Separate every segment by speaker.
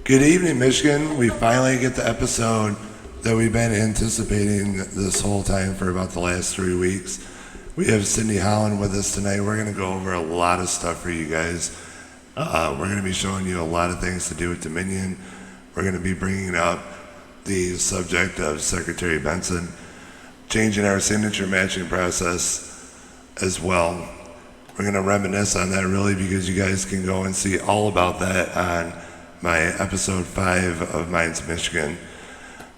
Speaker 1: Good evening, Michigan. We finally get the episode that we've been anticipating this whole time for about the last 3 weeks. We have Cindy Holland with us tonight. We're going to go over a lot of stuff for you guys. We're going to be showing you a lot of things to do with Dominion. We're going to be bringing up the subject of Secretary Benson, changing our signature matching process as well. We're going to reminisce on that really because you guys can go and see all about that on my episode 5 of Minds Michigan.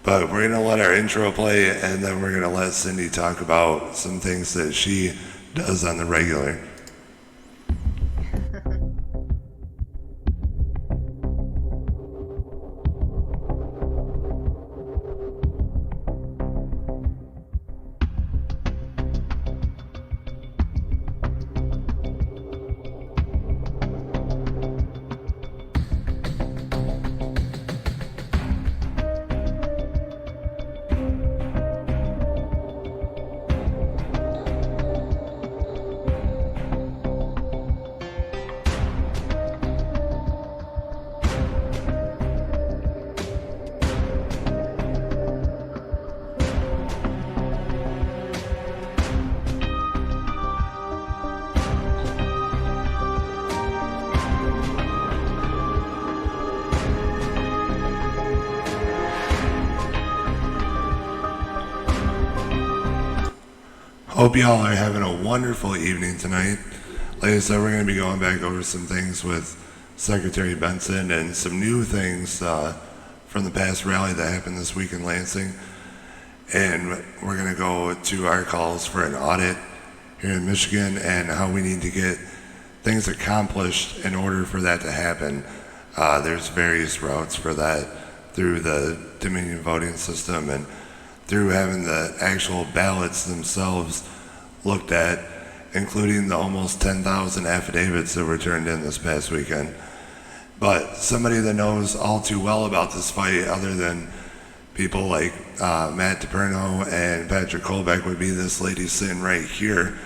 Speaker 1: But we're going to let our intro play and then we're going to let Cindy talk about some things that she does on the regular. Hope y'all are having a wonderful evening tonight. Like I said, we're going to be going back over some things with Secretary Benson and some new things from the past rally that happened this week in Lansing. And we're going to go to our calls for an audit here in Michigan and how we need to get things accomplished in order for that to happen. There's various routes for that through the Dominion voting system and through having the actual ballots themselves looked at, including the almost 10,000 affidavits that were turned in this past weekend. But somebody that knows all too well about this fight, other than people like Matt DePerno and Patrick Colbeck, would be this lady sitting right here.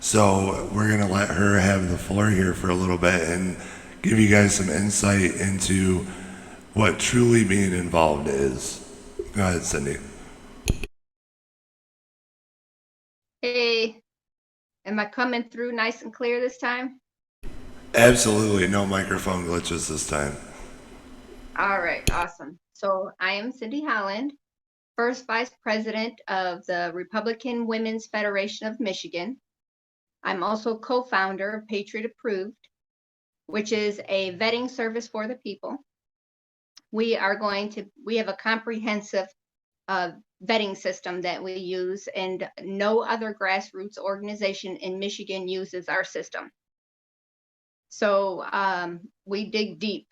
Speaker 1: So we're going to let her have the floor here for a little bit and give you guys some insight into what truly being involved is. Go ahead, Cindy.
Speaker 2: Hey, am I coming through nice and clear this time?
Speaker 1: Absolutely no microphone glitches this time.
Speaker 2: All right, awesome. So I am Cindy Holland, first vice president of the Republican Women's Federation of Michigan. I'm also co-founder of Patriot Approved, which is a vetting service for the people. We have a comprehensive vetting system that we use, and no other grassroots organization in Michigan uses our system. So we dig deep,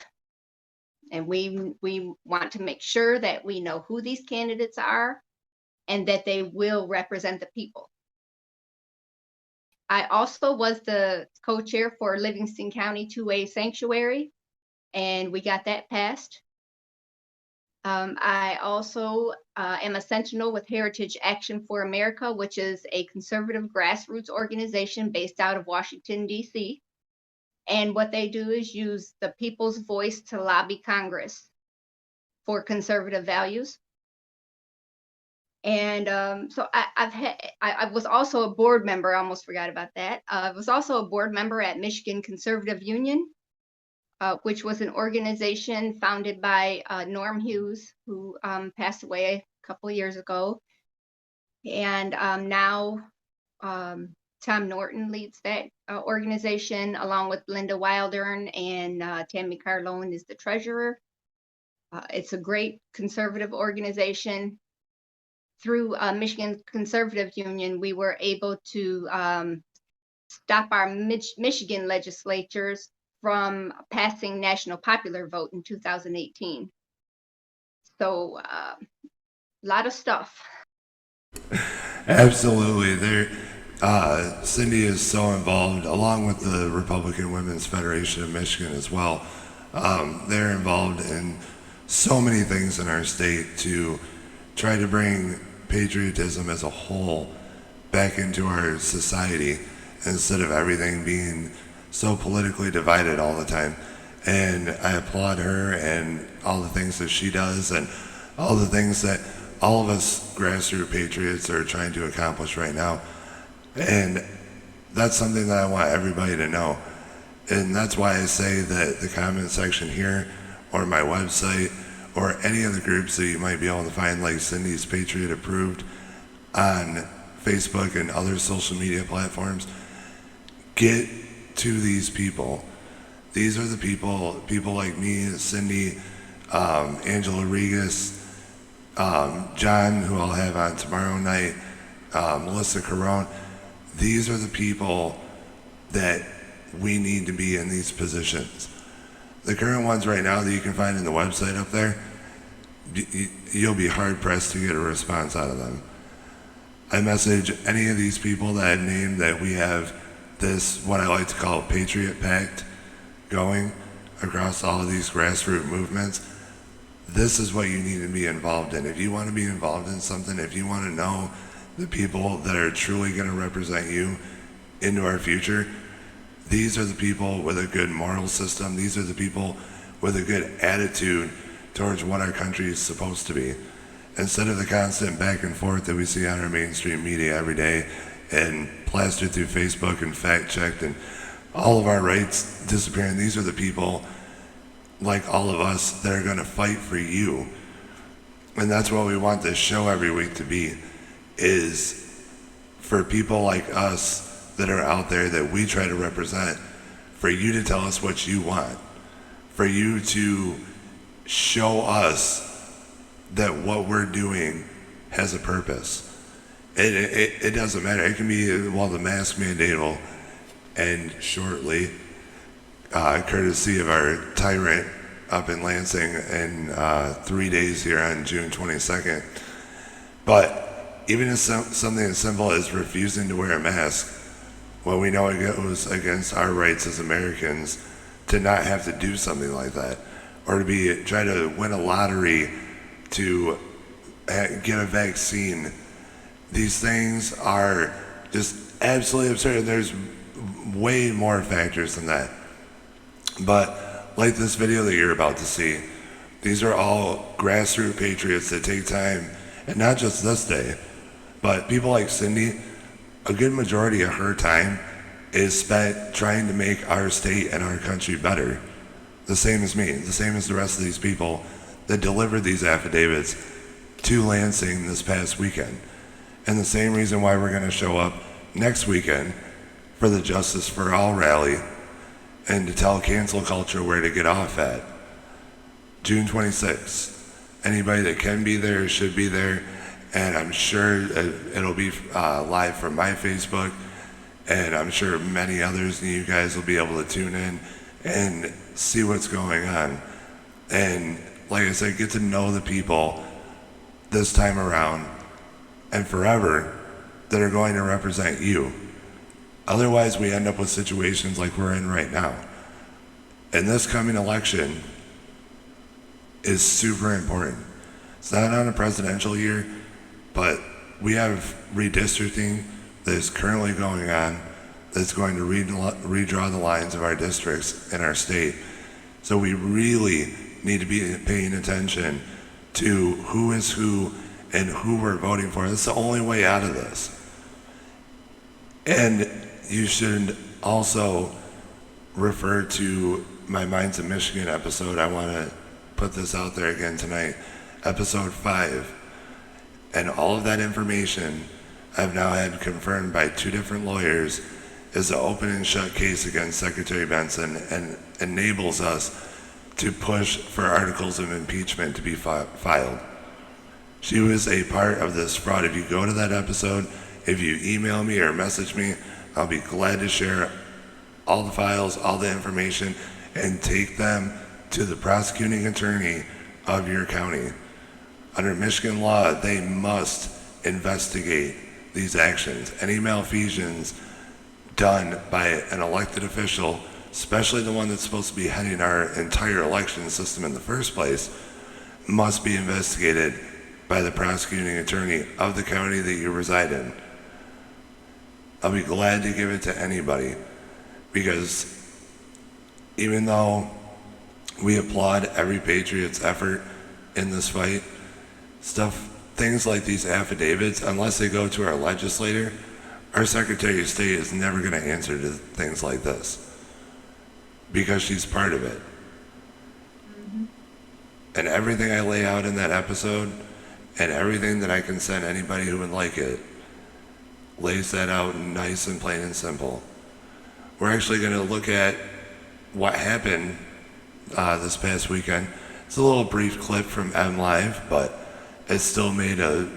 Speaker 2: and we want to make sure that we know who these candidates are and that they will represent the people. I also was the co-chair for Livingston County 2A Sanctuary, and we got that passed. I also am a sentinel with Heritage Action for America, which is a conservative grassroots organization based out of Washington, D.C. And what they do is use the people's voice to lobby Congress for conservative values. And so I was also a board member. I almost forgot about that. I was also a board member at Michigan Conservative Union, which was an organization founded by Norm Hughes, who passed away a couple of years ago. And now Tom Norton leads that organization, along with Linda Wildern, and Tammy Carlone is the treasurer. It's a great conservative organization. Through Michigan Conservative Union, we were able to stop our Michigan legislatures from passing national popular vote in 2018. So a lot of stuff.
Speaker 1: Absolutely. Cindy is so involved, along with the Republican Women's Federation of Michigan as well. They're involved in so many things in our state to try to bring patriotism as a whole back into our society instead of everything being so politically divided all the time. And I applaud her and all the things that she does and all the things that all of us grassroots patriots are trying to accomplish right now. And that's something that I want everybody to know. And that's why I say that the comment section here or my website or any of the groups that you might be able to find, like Cindy's Patriot Approved on Facebook and other social media platforms, get to these people. These are the people like me, Cindy, Angela Regas, John, who I'll have on tomorrow night, Melissa Carone. These are the people that we need to be in these positions. The current ones right now that you can find in the website up there, you'll be hard pressed to get a response out of them. I message any of these people that I've named that we have this, what I like to call Patriot Pact, going across all of these grassroots movements. This is what you need to be involved in. If you want to be involved in something, if you want to know the people that are truly going to represent you into our future, these are the people with a good moral system. These are the people with a good attitude towards what our country is supposed to be. Instead of the constant back and forth that we see on our mainstream media every day and plastered through Facebook and fact-checked and all of our rights disappearing, these are the people like all of us that are going to fight for you. And that's what we want this show every week to be, is for people like us that are out there that we try to represent, for you to tell us what you want, for you to show us that what we're doing has a purpose. It doesn't matter. It can be, well, the mask mandate will end shortly, courtesy of our tyrant up in Lansing in 3 days here on June 22nd. But even if something as simple as refusing to wear a mask, well, we know it goes against our rights as Americans to not have to do something like that, or to try to win a lottery to get a vaccine. These things are just absolutely absurd. There's way more factors than that. But like this video that you're about to see, these are all grassroots patriots that take time, and not just this day, but people like Cindy, a good majority of her time is spent trying to make our state and our country better. The same as me, the same as the rest of these people that delivered these affidavits to Lansing this past weekend. And the same reason why we're going to show up next weekend for the Justice for All rally and to tell cancel culture where to get off at. June 26th. Anybody that can be there should be there, and I'm sure it'll be live from my Facebook, and I'm sure many others of you guys will be able to tune in and see what's going on. And like I said, get to know the people this time around and forever that are going to represent you. Otherwise, we end up with situations like we're in right now. And this coming election is super important. It's not on a presidential year, but we have redistricting that is currently going on that's going to redraw the lines of our districts in our state. So we really need to be paying attention to who is who and who we're voting for. That's the only way out of this. And you should also refer to my Minds of Michigan episode. I want to put this out there again tonight, episode 5. And all of that information I've now had confirmed by 2 different lawyers is an open and shut case against Secretary Benson and enables us to push for articles of impeachment to be filed. She was a part of this fraud. If you go to that episode, if you email me or message me, I'll be glad to share all the files, all the information, and take them to the prosecuting attorney of your county. Under Michigan law, they must investigate these actions. Any malfeasance done by an elected official, especially the one that's supposed to be heading our entire election system in the first place, must be investigated by the prosecuting attorney of the county that you reside in. I'll be glad to give it to anybody, because even though We applaud every patriot's effort in this fight. Things like these affidavits, unless they go to our legislator, our Secretary of State is never going to answer to things like this because she's part of it. And everything I lay out in that episode and everything that I can send anybody who would like it lays that out nice and plain and simple. We're actually going to look at what happened this past weekend. It's a little brief clip from M Live, but it still made a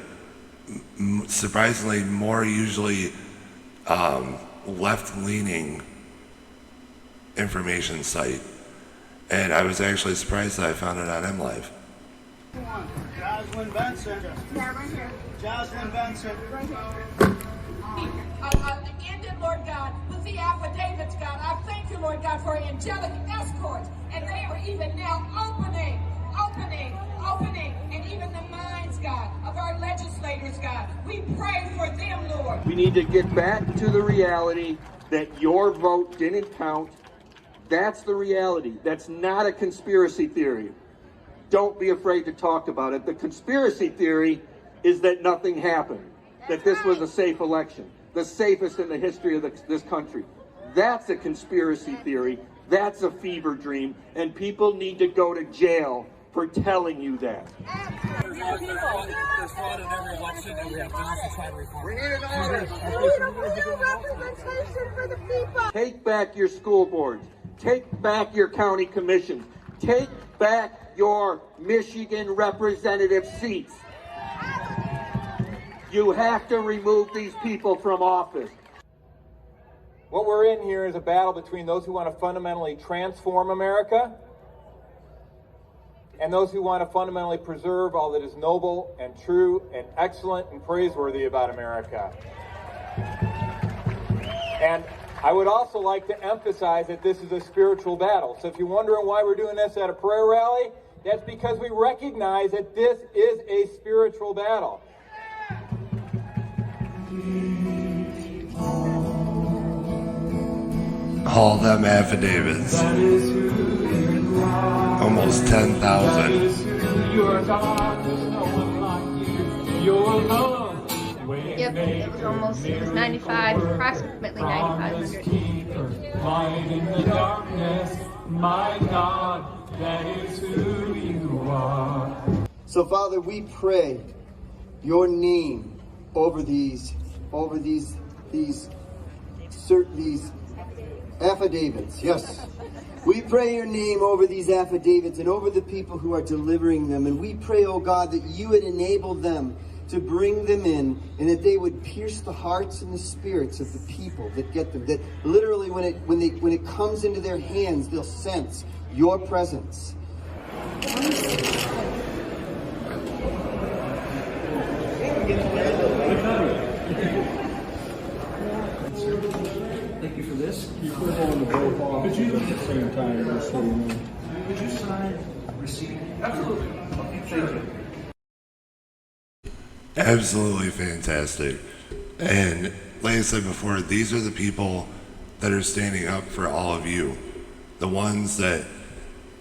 Speaker 1: surprisingly more usually left-leaning information site. And I was actually surprised that I found it on M Live.
Speaker 3: Jocelyn Benson.
Speaker 4: Yeah, right here.
Speaker 3: Jocelyn Benson.
Speaker 4: Right here.
Speaker 5: Ended, Lord God, with the affidavits, God. I thank you, Lord God, for angelic escorts. And they are even now opening, and even the minds, God, of our legislators, God. We pray for them, Lord.
Speaker 6: We need to get back to the reality that your vote didn't count. That's the reality. That's not a conspiracy theory. Don't be afraid to talk about it. The conspiracy theory is that nothing happened, that this was a safe election, the safest in the history of this country. That's a conspiracy theory. That's a fever dream, and people need to go to jail for telling you that.
Speaker 7: There's fraud in every election, and we have to try to reform.
Speaker 6: We need an order.
Speaker 4: We need a real representation for the people.
Speaker 6: Take back your school boards. Take back your county commissions. Take back your Michigan representative seats. You have to remove these people from office.
Speaker 7: What we're in here is a battle between those who want to fundamentally transform America and those who want to fundamentally preserve all that is noble and true and excellent and praiseworthy about America. And I would also like to emphasize that this is a spiritual battle. So if you're wondering why we're doing this at a prayer rally, that's because we recognize that this is a spiritual battle.
Speaker 1: All them affidavits. Almost 10,000.
Speaker 2: Yep, it was 95, approximately 9,500.
Speaker 8: Light in the darkness, my God, that is who you are.
Speaker 3: So, Father, we pray your name over these affidavits. Yes. We pray your name over these affidavits and over the people who are delivering them. And we pray, oh God, that you would enable them to bring them in, and that they would pierce the hearts and the spirits of the people that get them. That literally when it comes into their hands, they'll sense your presence.
Speaker 8: Thank you for this. You put it on the both off. Could you at the same time, just so you know? Could you sign receipt? Absolutely. Okay, thank you.
Speaker 1: Absolutely fantastic. And like I said before, these are the people that are standing up for all of you. The ones that,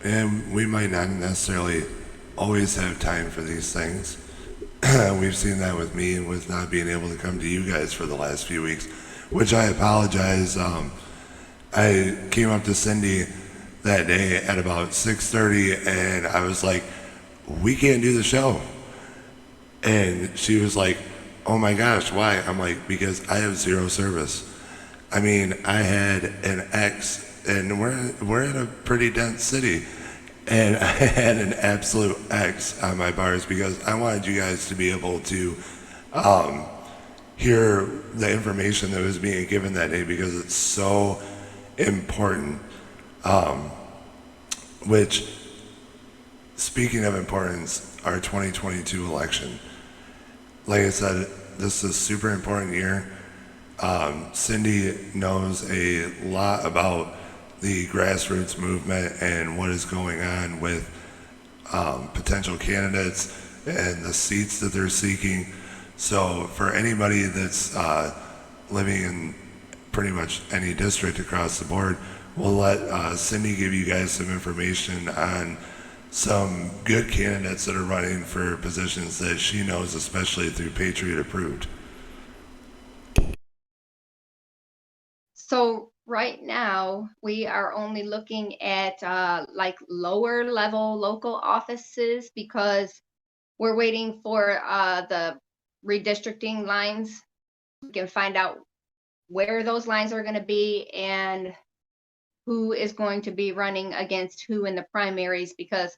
Speaker 1: and we might not necessarily always have time for these things. We've seen that with me and with not being able to come to you guys for the last few weeks, which I apologize. I came up to Cindy that day at about 6:30 and I was like, we can't do the show. And she was like, oh my gosh, why? I'm like, because I have zero service. I mean, I had an ex, and we're in a pretty dense city, and I had an absolute X on my bars because I wanted you guys to be able to hear the information that was being given that day because it's so important. Which, speaking of importance, our 2022 election. Like I said, this is a super important year. Cindy knows a lot about the grassroots movement and what is going on with potential candidates and the seats that they're seeking. So for anybody that's living in pretty much any district across the board, we'll let Cindy give you guys some information on some good candidates that are running for positions that she knows, especially through Patriot Approved.
Speaker 2: So right now, we are only looking at like lower level local offices because we're waiting for the redistricting lines. We can find out where those lines are going to be and who is going to be running against who in the primaries, because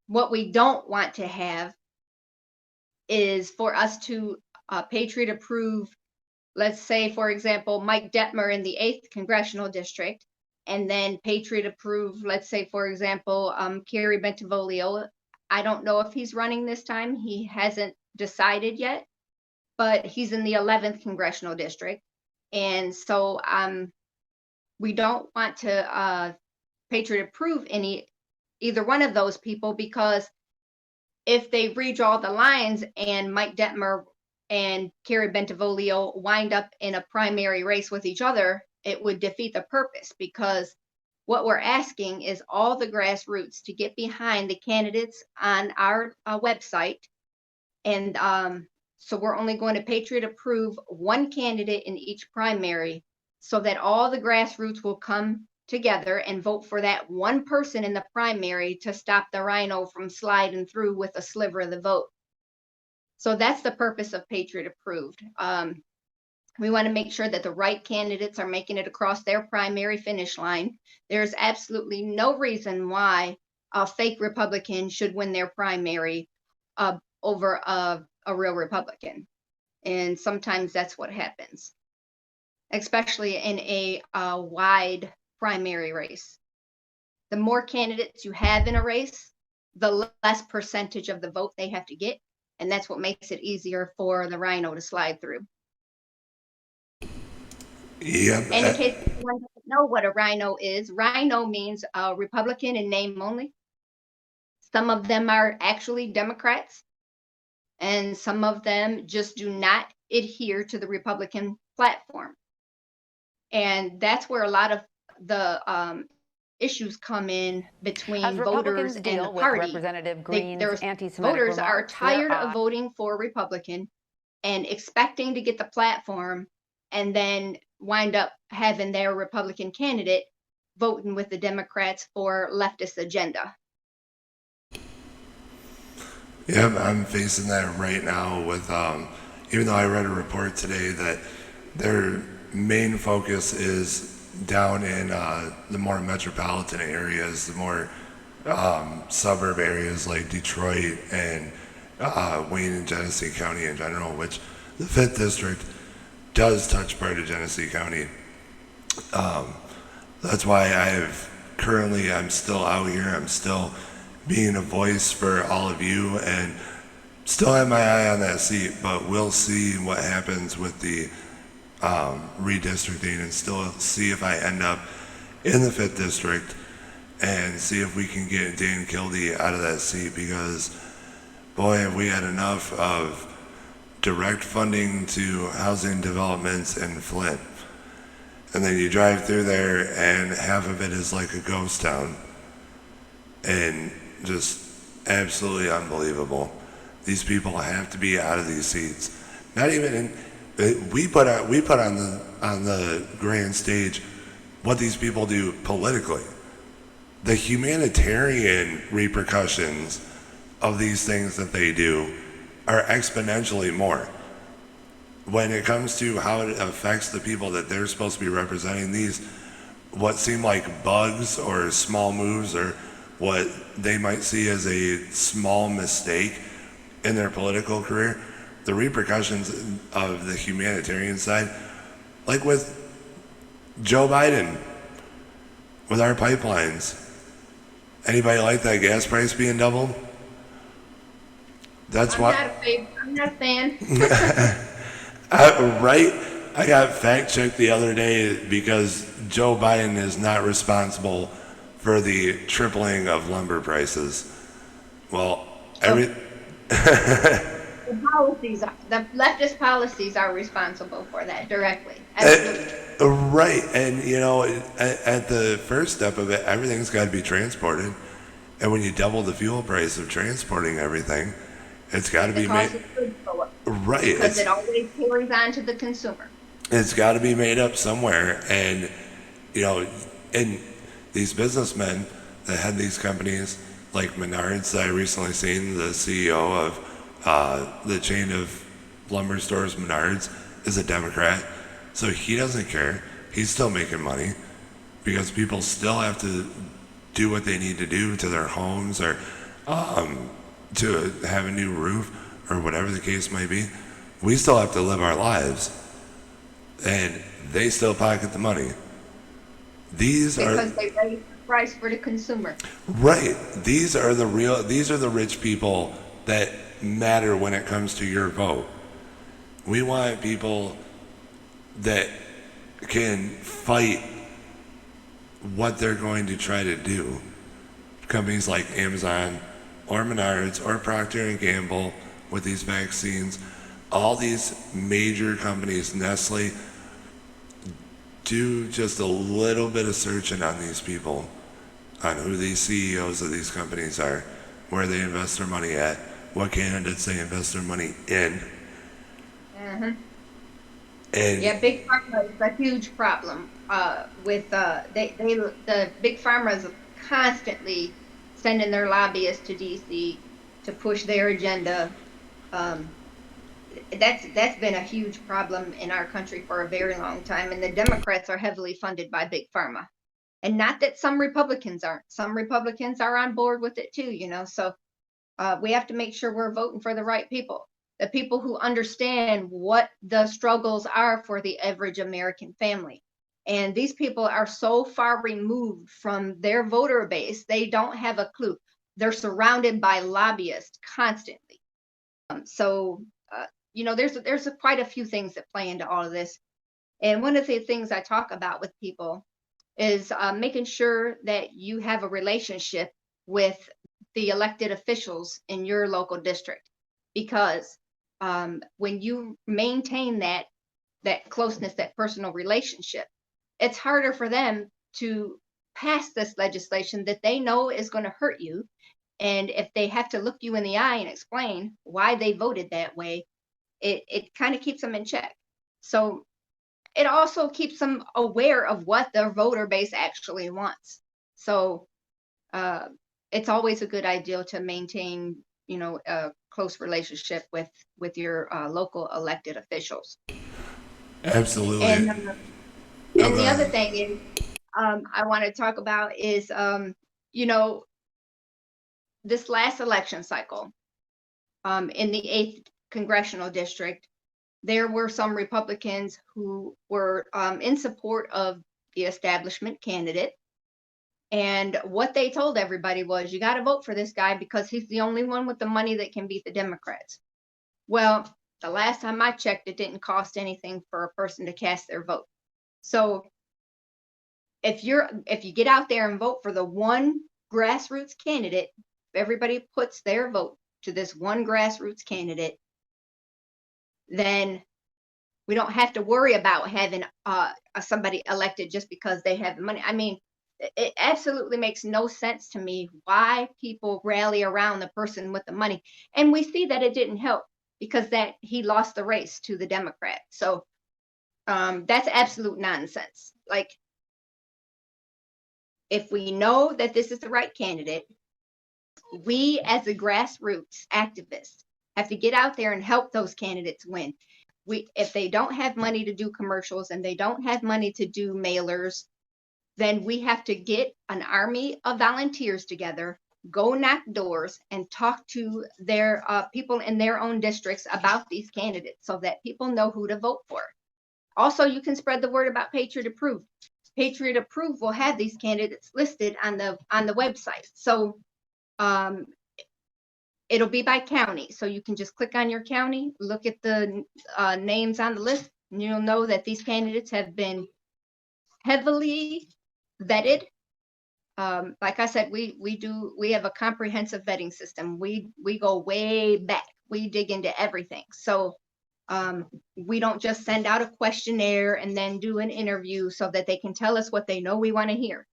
Speaker 2: what we don't want to have is for us to Patriot approve, let's say, for example, Mike Detmer in the 8th Congressional District, and then Patriot approve, let's say, for example, Kerry Bentivolio. I don't know if he's running this time. He hasn't decided yet, but he's in the 11th Congressional District. And so we don't want to Patriot approve either one of those people, because if they redraw the lines and Mike Detmer and Kerry Bentivolio wind up in a primary race with each other, it would defeat the purpose, because what we're asking is all the grassroots to get behind the candidates on our website. And so we're only going to Patriot approve one candidate in each primary, so that all the grassroots will come together and vote for that one person in the primary to stop the rhino from sliding through with a sliver of the vote. So that's the purpose of Patriot Approved. We want to make sure that the right candidates are making it across their primary finish line. There's absolutely no reason why a fake Republican should win their primary over a real Republican. And sometimes that's what happens, especially in a wide primary race. The more candidates you have in a race, the less percentage of the vote they have to get. And that's what makes it easier for the rhino to slide through.
Speaker 1: Yep.
Speaker 2: And in case anyone doesn't know what a rhino is, rhino means Republican in name only. Some of them are actually Democrats, and some of them just do not adhere to the Republican platform. And that's where a lot of the issues come in between voters and the party.
Speaker 9: Representative Green's anti-Semitic
Speaker 2: voters are
Speaker 9: remarks,
Speaker 2: tired of voting for Republican and expecting to get the platform, and then wind up having their Republican candidate voting with the Democrats for leftist agenda.
Speaker 1: Yep, I'm facing that right now with, even though I read a report today that their main focus is down in the more metropolitan areas, the more suburb areas like Detroit and Wayne and Genesee County in general, which the 5th District does touch part of Genesee County. That's why I'm still out here. I'm still being a voice for all of you and still have my eye on that seat, but we'll see what happens with the redistricting and still see if I end up in the 5th District and see if we can get Dan Kildee out of that seat, because boy, have we had enough of direct funding to housing developments in Flint. And then you drive through there and half of it is like a ghost town. And just absolutely unbelievable. These people have to be out of these seats. Not even in, we put on the grand stage what these people do politically. The humanitarian repercussions of these things that they do are exponentially more. When it comes to how it affects the people that they're supposed to be representing, these what seem like bugs or small moves or what they might see as a small mistake in their political career, the repercussions of the humanitarian side, like with Joe Biden, with our pipelines. Anybody like that gas price being doubled? That's why.
Speaker 2: I'm not a fan.
Speaker 1: Right? I got fact checked the other day because Joe Biden is not responsible for the tripling of lumber prices. Well,
Speaker 2: the leftist policies are responsible for that directly. Absolutely.
Speaker 1: Right, and at the first step of it, everything's got to be transported, and when you double the fuel price of transporting everything, it's got to
Speaker 2: The
Speaker 1: be
Speaker 2: cost
Speaker 1: made
Speaker 2: of goods go up
Speaker 1: right.
Speaker 2: because it always carries on to the consumer.
Speaker 1: It's got to be made up somewhere, and and these businessmen that had these companies like Menards that I recently seen, the CEO of the chain of lumber stores Menards is a Democrat, so he doesn't care. He's still making money because people still have to do what they need to do to their homes or to have a new roof or whatever the case may be. We still have to live our lives, and they still pocket the money.
Speaker 2: Because they raise the price for the consumer.
Speaker 1: Right. These are the rich people that matter when it comes to your vote. We want people that can fight what they're going to try to do. Companies like Amazon or Menards or Procter & Gamble with these vaccines, all these major companies, Nestle, do just a little bit of searching on these people, on who these CEOs of these companies are, where they invest their money at, what candidates they invest their money in.
Speaker 2: Mm-hmm.
Speaker 1: And
Speaker 2: yeah, big pharma is a huge problem. With the big pharma is constantly sending their lobbyists to DC to push their agenda. That's been a huge problem in our country for a very long time, and the Democrats are heavily funded by big pharma. And not that some Republicans aren't. Some Republicans are on board with it too, So we have to make sure we're voting for the right people, the people who understand what the struggles are for the average American family. And these people are so far removed from their voter base, they don't have a clue. They're surrounded by lobbyists constantly. There's quite a few things that play into all of this. And one of the things I talk about with people is making sure that you have a relationship with the elected officials in your local district, because when you maintain that closeness, that personal relationship, it's harder for them to pass this legislation that they know is going to hurt you. And if they have to look you in the eye and explain why they voted that way, it kind of keeps them in check. So it also keeps them aware of what their voter base actually wants. So it's always a good idea to maintain, a close relationship with your local elected officials.
Speaker 1: absolutely.
Speaker 2: And the other thing is, I want to talk about is, this last election cycle, in the 8th congressional district, there were some Republicans who were in support of the establishment candidate. And what they told everybody was, you got to vote for this guy because he's the only one with the money that can beat the Democrats. Well, the last time I checked, it didn't cost anything for a person to cast their vote. So if you get out there and vote for the one grassroots candidate, if everybody puts their vote to this one grassroots candidate, then we don't have to worry about having somebody elected just because they have the money. I mean, it absolutely makes no sense to me why people rally around the person with the money. And we see that it didn't help because that he lost the race to the Democrat. So that's absolute nonsense. Like, if we know that this is the right candidate, we as the grassroots activists have to get out there and help those candidates win. If they don't have money to do commercials and they don't have money to do mailers, then we have to get an army of volunteers together, go knock doors, and talk to their people in their own districts about these candidates so that people know who to vote for. Also, you can spread the word about Patriot Approved. Patriot Approved will have these candidates listed on the website. So it'll be by county. So you can just click on your county, look at the names on the list, and you'll know that these candidates have been heavily vetted. Like I said, we have a comprehensive vetting system. We go way back. We dig into everything. So We don't just send out a questionnaire and then do an interview so that they can tell us what they know we want to hear.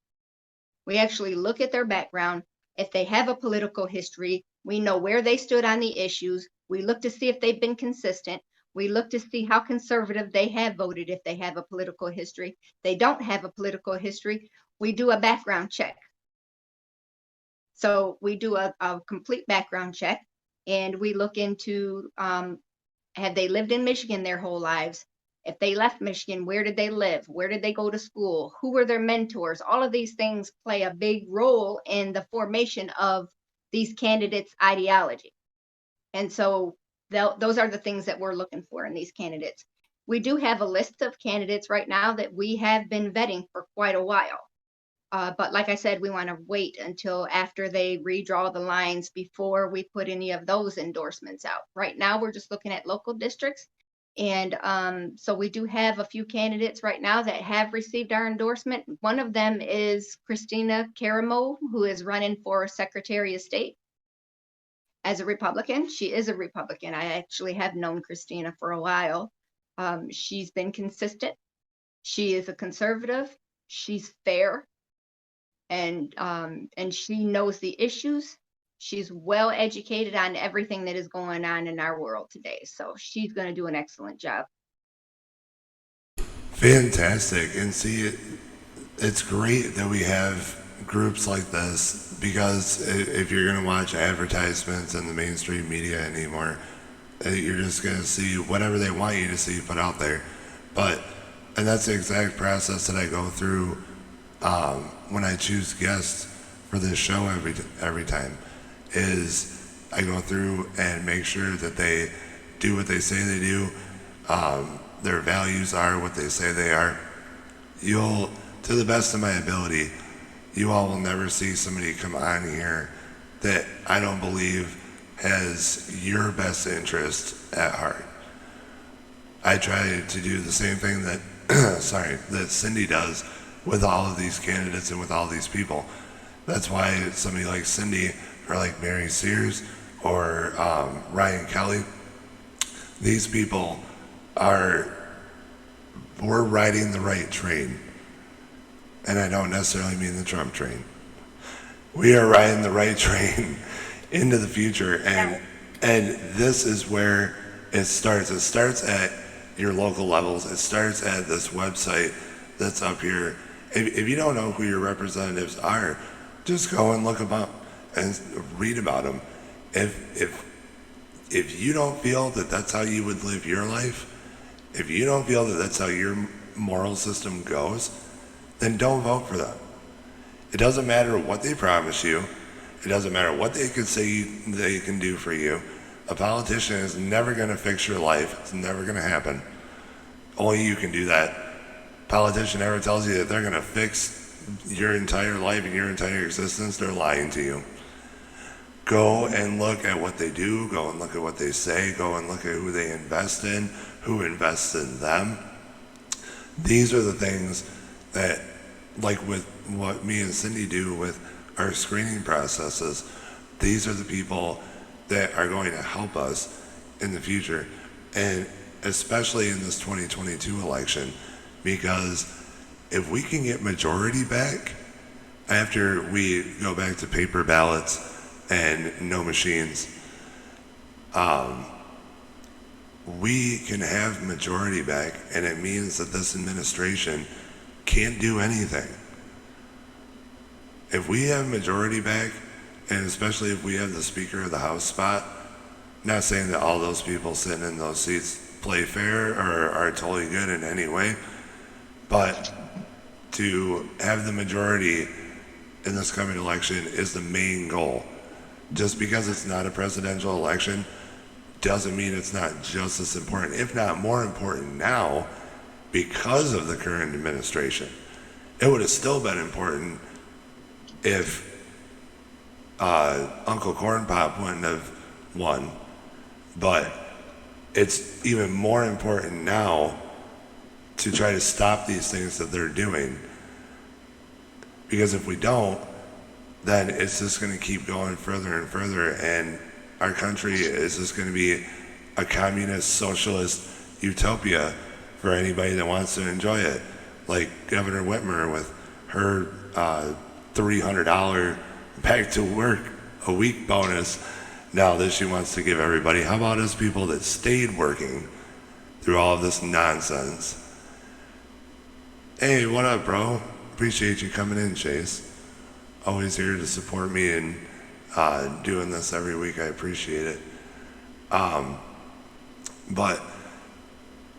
Speaker 2: We actually look at their background. If they have a political history, we know where they stood on the issues. We look to see if they've been consistent. We look to see how conservative they have voted if they have a political history. They don't have a political history. We do a background check. So we do a complete background check, and we look into, have they lived in Michigan their whole lives? If they left Michigan, where did they live? Where did they go to school? Who were their mentors? All of these things play a big role in the formation of these candidates' ideology. And so those are the things that we're looking for in these candidates. We do have a list of candidates right now that we have been vetting for quite a while. But like I said, we want to wait until after they redraw the lines before we put any of those endorsements out. Right now, we're just looking at local districts. And so we do have a few candidates right now that have received our endorsement. One of them is Christina Caramo, who is running for Secretary of State as a Republican. She is a Republican. I actually have known Christina for a while. She's been consistent. She is a conservative. She's fair. And she knows the issues. She's well educated on everything that is going on in our world today. So she's going to do an excellent job.
Speaker 1: Fantastic. And see, it's great that we have groups like this, because if you're going to watch advertisements in the mainstream media anymore, you're just going to see whatever they want you to see put out there. And that's the exact process that I go through when I choose guests for this show every time, is I go through and make sure that they do what they say they do. Their values are what they say they are. You'll, to the best of my ability, you all will never see somebody come on here that I don't believe has your best interest at heart. I try to do the same thing that that Cindi does with all of these candidates and with all these people. That's why somebody like Cindi, or like Mary Sears, or Ryan Kelly, these people we're riding the right train. And I don't necessarily mean the Trump train. We are riding the right train into the future. And this is where it starts. It starts at your local levels. It starts at this website that's up here. If you don't know who your representatives are, just go and look them up and read about them. If you don't feel that that's how you would live your life, if you don't feel that that's how your moral system goes, then don't vote for them. It doesn't matter what they promise you. It doesn't matter what they could say they can do for you. A politician is never going to fix your life. It's never going to happen. Only you can do that. Politician ever tells you that they're going to fix your entire life and your entire existence, they're lying to you. Go and look at what they do. Go and look at what they say. Go and look at who they invest in, who invests in them. These are the things that, like with what me and Cindi do with our screening processes, these are the people that are going to help us in the future, and especially in this 2022 election, because if we can get majority back after we go back to paper ballots and no machines, we can have majority back, and it means that this administration can't do anything. If we have majority back, and especially if we have the Speaker of the House spot, not saying that all those people sitting in those seats play fair or are totally good in any way, but to have the majority in this coming election is the main goal. Just because it's not a presidential election doesn't mean it's not just as important, if not more important now, because of the current administration. It would have still been important if Uncle Corn Pop wouldn't have won, but it's even more important now to try to stop these things that they're doing, because if we don't, then it's just going to keep going further and further, and our country is just going to be a communist socialist utopia for anybody that wants to enjoy it. Like Governor Whitmer with her $300 back to work a week bonus now that she wants to give everybody. How about us people that stayed working through all of this nonsense? Hey, what up, bro? Appreciate you coming in, Chase. Always here to support me and doing this every week. I appreciate it. But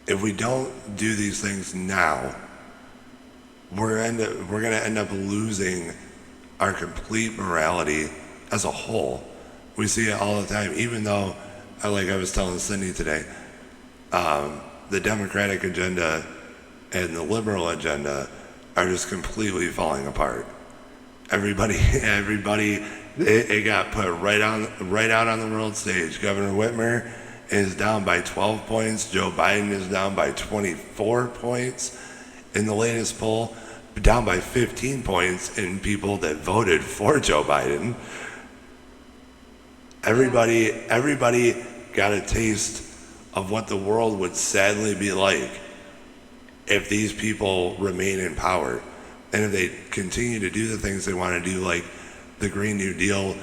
Speaker 1: if we don't do these things now, we're going to end up losing our complete morality as a whole. We see it all the time, even though, like I was telling Cindy today, the Democratic agenda and the liberal agenda are just completely falling apart. Everybody, it got put right out on the world stage. Governor Whitmer is down by 12 points. Joe Biden is down by 24 points in the latest poll, down by 15 points in people that voted for Joe Biden. Everybody got a taste of what the world would sadly be like if these people remain in power. And if they continue to do the things they want to do, like the Green New Deal,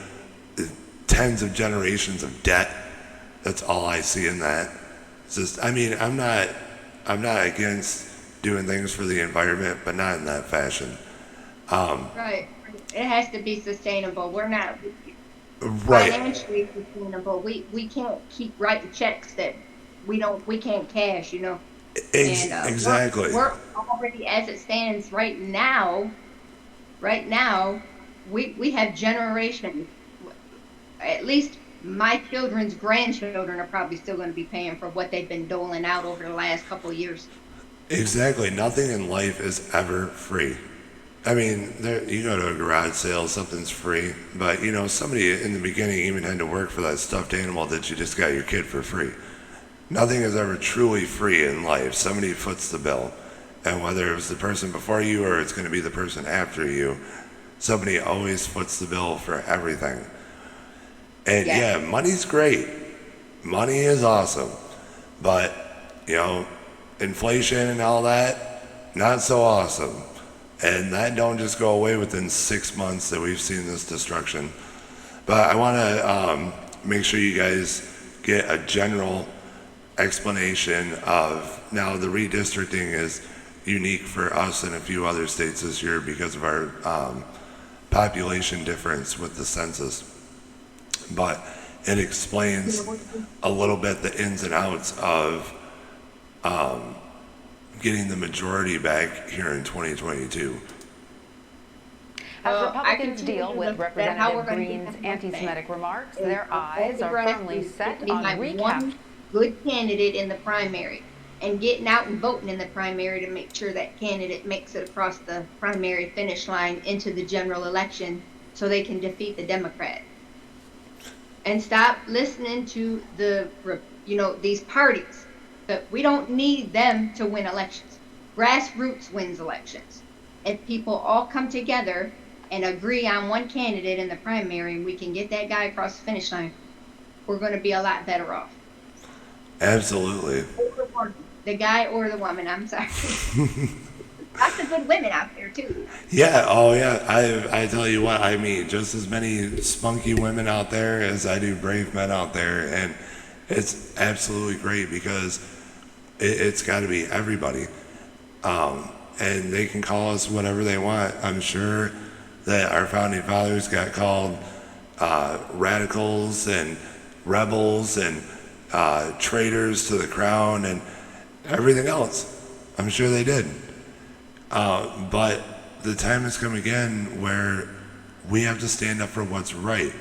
Speaker 1: tens of generations of debt, that's all I see in that. It's just, I mean, I'm not against doing things for the environment, but not in that fashion.
Speaker 2: Right. It has to be sustainable. We're not financially sustainable. We can't keep writing checks that we can't cash, you know.
Speaker 1: Exactly.
Speaker 2: We're already, as it stands right now, we have generations. At least my children's grandchildren are probably still going to be paying for what they've been doling out over the last couple of years.
Speaker 1: Exactly. Nothing in life is ever free. I mean, you go to a garage sale, something's free, but you know, somebody in the beginning even had to work for that stuffed animal that you just got your kid for free. Nothing is ever truly free in life. Somebody foots the bill. And whether it was the person before you or it's going to be the person after you, somebody always foots the bill for everything. And yeah, money's great. Money is awesome. But, you know, inflation and all that, not so awesome. And that don't just go away within 6 months that we've seen this destruction. But I want to make sure you guys get a general explanation of, now the redistricting is unique for us and a few other states this year because of our population difference with the census. But it explains a little bit the ins and outs of getting the majority back here in 2022.
Speaker 9: As Republicans deal with Representative Green's anti-Semitic remarks, their eyes are firmly set on recap.
Speaker 2: Good candidate in the primary and getting out and voting in the primary to make sure that candidate makes it across the primary finish line into the general election so they can defeat the Democrat. And stop listening to these parties. But we don't need them to win elections. Grassroots wins elections. If people all come together and agree on one candidate in the primary and we can get that guy across the finish line, we're going to be a lot better off.
Speaker 1: Absolutely.
Speaker 2: The guy or the woman, I'm sorry. Lots of good women out there too.
Speaker 1: Yeah, oh yeah. I tell you what, I meet just as many spunky women out there as I do brave men out there, and it's absolutely great because it's got to be everybody. And they can call us whatever they want. I'm sure that our founding fathers got called radicals and rebels and traitors to the crown and everything else. I'm sure they did. But the time has come again where we have to stand up for what's right.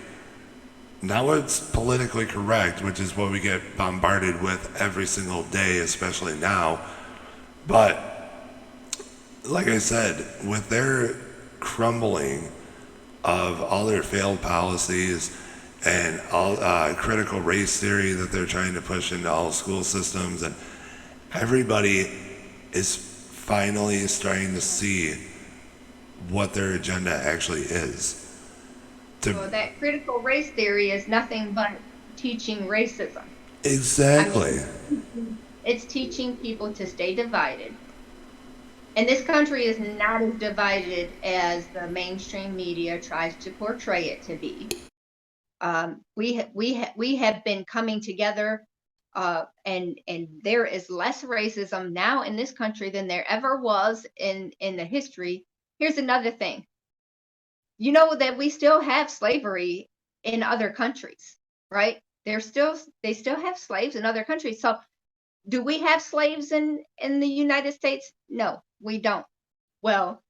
Speaker 1: Not what's politically correct, which is what we get bombarded with every single day, especially now. But like I said, with their crumbling of all their failed policies and all critical race theory that they're trying to push into all school systems, and everybody is finally starting to see what their agenda actually is.
Speaker 2: So that critical race theory is nothing but teaching racism.
Speaker 1: Exactly.
Speaker 2: It's teaching people to stay divided. And this country is not as divided as the mainstream media tries to portray it to be. We have been coming together, and there is less racism now in this country than there ever was in the history. Here's another thing. You know that we still have slavery in other countries, right? They still have slaves in other countries. So do we have slaves in the United States? No, we don't. Well,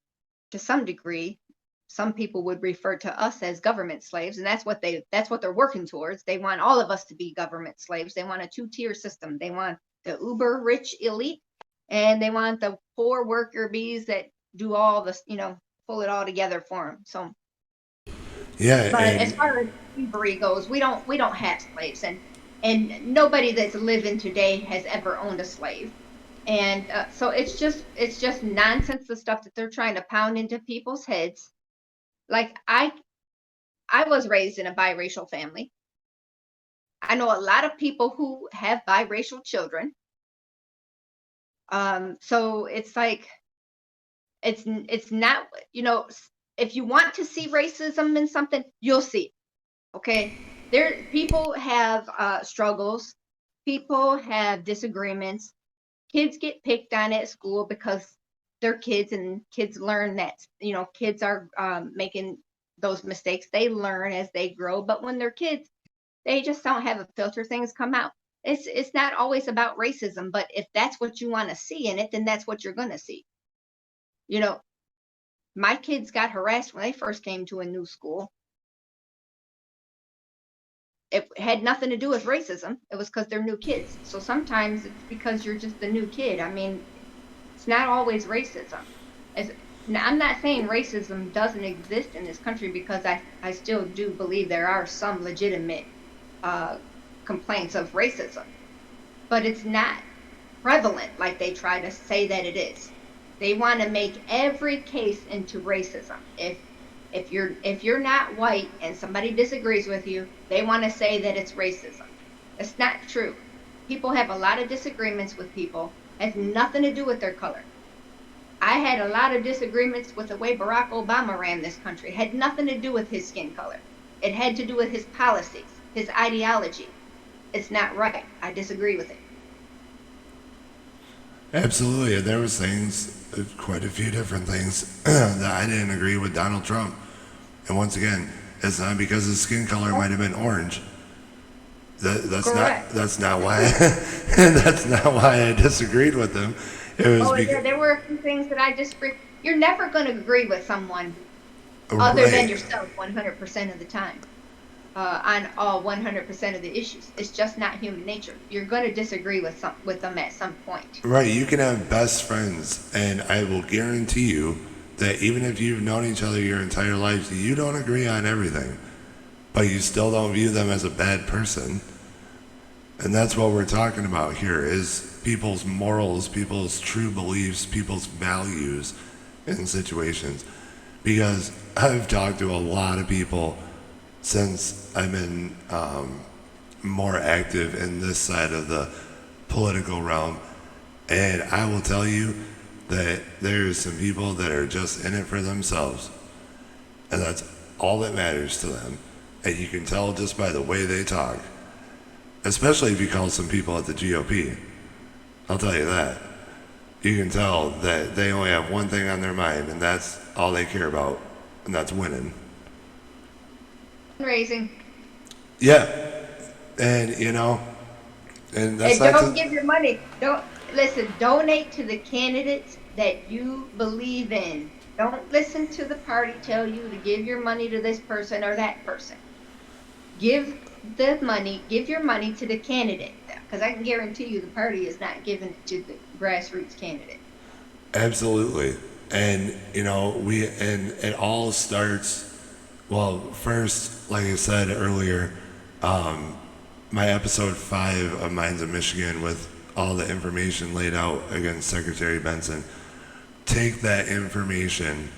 Speaker 2: to some degree, some people would refer to us as government slaves, and that's what they're working towards. They want all of us to be government slaves. They want a two-tier system. They want the uber rich elite, and they want the poor worker bees that do all this, pull it all together for them. So
Speaker 1: Yeah,
Speaker 2: but as far as slavery goes, we don't have slaves, and nobody that's living today has ever owned a slave. And so it's just nonsense, the stuff that they're trying to pound into people's heads. Like I was raised in a biracial family. I know a lot of people who have biracial children. So it's like it's not, if you want to see racism in something, you'll see it. Okay, people have struggles, people have disagreements. Kids get picked on at school because they're kids, and kids learn that, kids are making those mistakes. They learn as they grow, but when they're kids, they just don't have a filter. Things come out. It's not always about racism, but if that's what you want to see in it, then that's what you're going to see. My kids got harassed when they first came to a new school. It had nothing to do with racism. It was because they're new kids. So sometimes it's because you're just a new kid. I mean, it's not always racism. Now, I'm not saying racism doesn't exist in this country, because I still do believe there are some legitimate complaints of racism. But it's not prevalent like they try to say that it is. They want to make every case into racism. If you're not white and somebody disagrees with you, they want to say that it's racism. It's not true. People have a lot of disagreements with people. It has nothing to do with their color. I had a lot of disagreements with the way Barack Obama ran this country. It had nothing to do with his skin color. It had to do with his policies, his ideology. It's not right. I disagree with it.
Speaker 1: absolutely. There was things, quite a few different things that I didn't agree with Donald Trump. And once again, it's not because his skin color might have been orange. That's not why that's not why I disagreed with him. It was
Speaker 2: there were a few things that I disagreed. You're never going to agree with someone
Speaker 1: Right.
Speaker 2: other than yourself 100% of the time on all 100% of the issues. It's just not human nature. You're going to disagree with them at some point.
Speaker 1: Right, you can have best friends, and I will guarantee you that even if you've known each other your entire life, you don't agree on everything, but you still don't view them as a bad person. And that's what we're talking about here, is people's morals, people's true beliefs, people's values in situations. Because I've talked to a lot of people since I've been more active in this side of the political realm, and I will tell you that there's some people that are just in it for themselves, and that's all that matters to them. And you can tell just by the way they talk, especially if you call some people at the GOP. I'll tell you that. You can tell that they only have one thing on their mind, and that's all they care about, and that's winning.
Speaker 2: Fundraising.
Speaker 1: Yeah, and and that's
Speaker 2: And
Speaker 1: not
Speaker 2: don't give your money. Don't listen. Donate to the candidates that you believe in. Don't listen to the party tell you to give your money to this person or that person. Give your money to the candidate, because I can guarantee you the party is not giving it to the grassroots candidate.
Speaker 1: Absolutely. And it all starts, well, first, like I said earlier, my episode 5 of Minds of Michigan, with all the information laid out against Secretary Benson. Take that information,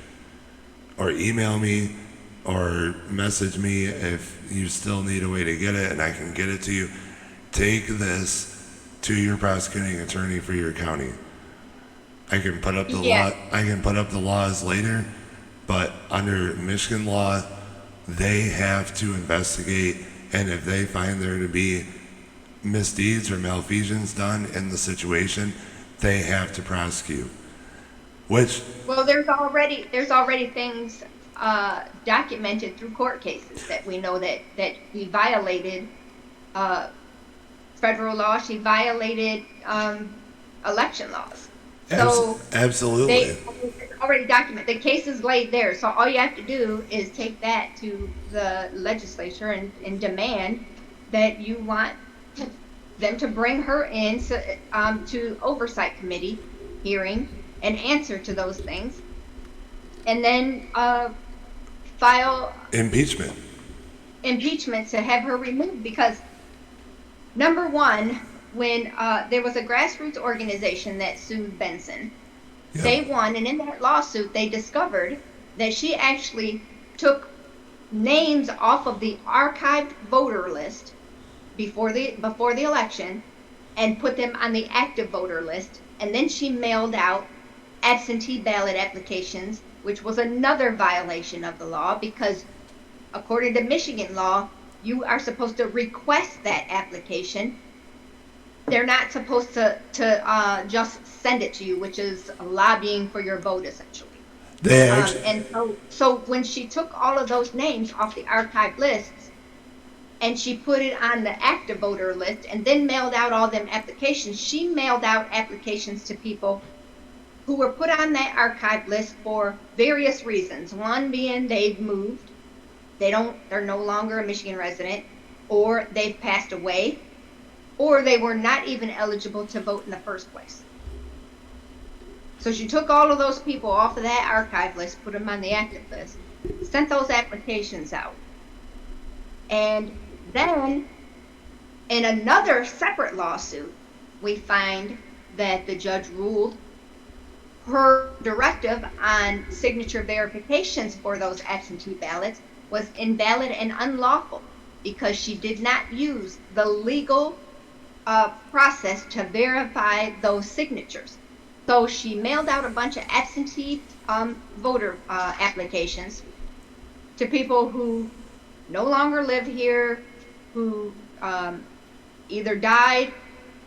Speaker 1: or email me, or message me if you still need a way to get it, and I can get it to you. take this to your prosecuting attorney for your county. I can put up the law. I can put up the laws later, but under Michigan law, they have to investigate, and if they find there to be misdeeds or malfeasance done in the situation, they have to prosecute. Which,
Speaker 2: well, there's already things documented through court cases that we know that he violated federal law. She violated election laws. So
Speaker 1: absolutely,
Speaker 2: it's already documented. The case is laid there. So all you have to do is take that to the legislature and demand that you want them to bring her in to oversight committee hearing and answer to those things, and then file
Speaker 1: impeachment
Speaker 2: to have her removed. Because number one, when there was a grassroots organization that sued Benson, they won, and in that lawsuit they discovered that she actually took names off of the archived voter list before the election and put them on the active voter list, and then she mailed out absentee ballot applications, which was another violation of the law, because according to Michigan law, you are supposed to request that application. They're not supposed to just send it to you, which is lobbying for your vote, essentially. And so when she took all of those names off the archived lists and she put it on the active voter list and then mailed out all them applications, she mailed out applications to people who were put on that archived list for various reasons. One being they've moved, they're no longer a Michigan resident, or they've passed away, or they were not even eligible to vote in the first place. So she took all of those people off of that archive list, put them on the active list, sent those applications out. And then in another separate lawsuit, we find that the judge ruled her directive on signature verifications for those absentee ballots was invalid and unlawful because she did not use the legal process to verify those signatures. So she mailed out a bunch of absentee voter applications to people who no longer live here, who either died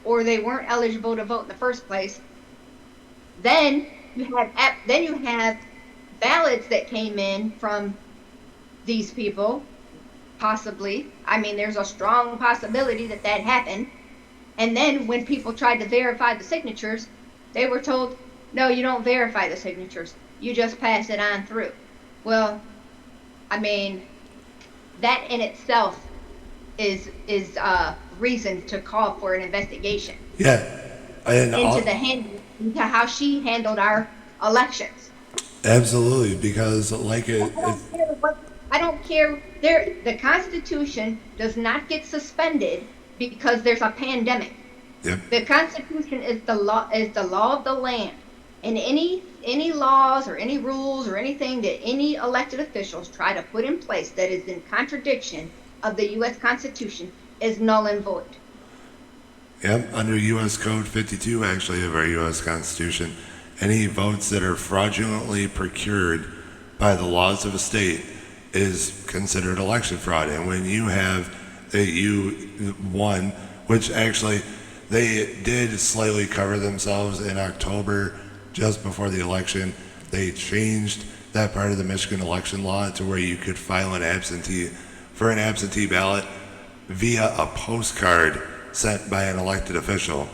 Speaker 2: or they weren't eligible to vote in the first place. Then you have ballots that came in from these people, possibly. I mean, there's a strong possibility that happened. And then when people tried to verify the signatures, they were told, no, you don't verify the signatures. You just pass it on through. Well, I mean, that in itself is reason to call for an investigation.
Speaker 1: Yeah.
Speaker 2: Into how she handled our elections.
Speaker 1: Absolutely, because
Speaker 2: I don't care. The Constitution does not get suspended because there's a pandemic.
Speaker 1: Yep.
Speaker 2: The Constitution is the law of the land, and any laws or any rules or anything that any elected officials try to put in place that is in contradiction of the U.S. Constitution is null and void.
Speaker 1: Yep, under U.S. Code 52, actually, of our U.S. Constitution, any votes that are fraudulently procured by the laws of a state is considered election fraud. And when you have that you won, which actually they did slightly cover themselves in October, just before the election, they changed that part of the Michigan election law to where you could file an absentee ballot via a postcard sent by an elected official.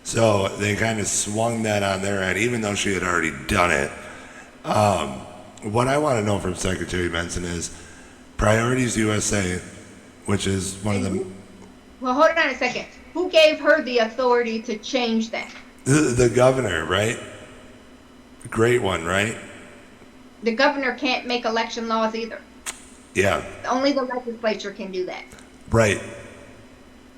Speaker 1: So they kind of swung that on their end, even though she had already done it. What I want to know from Secretary Benson is Priorities USA, which is one of them.
Speaker 2: Well, hold on a second. Who gave her the authority to change that?
Speaker 1: The governor, right? Great one, right?
Speaker 2: The governor can't make election laws either.
Speaker 1: Yeah.
Speaker 2: Only the legislature can do that.
Speaker 1: Right.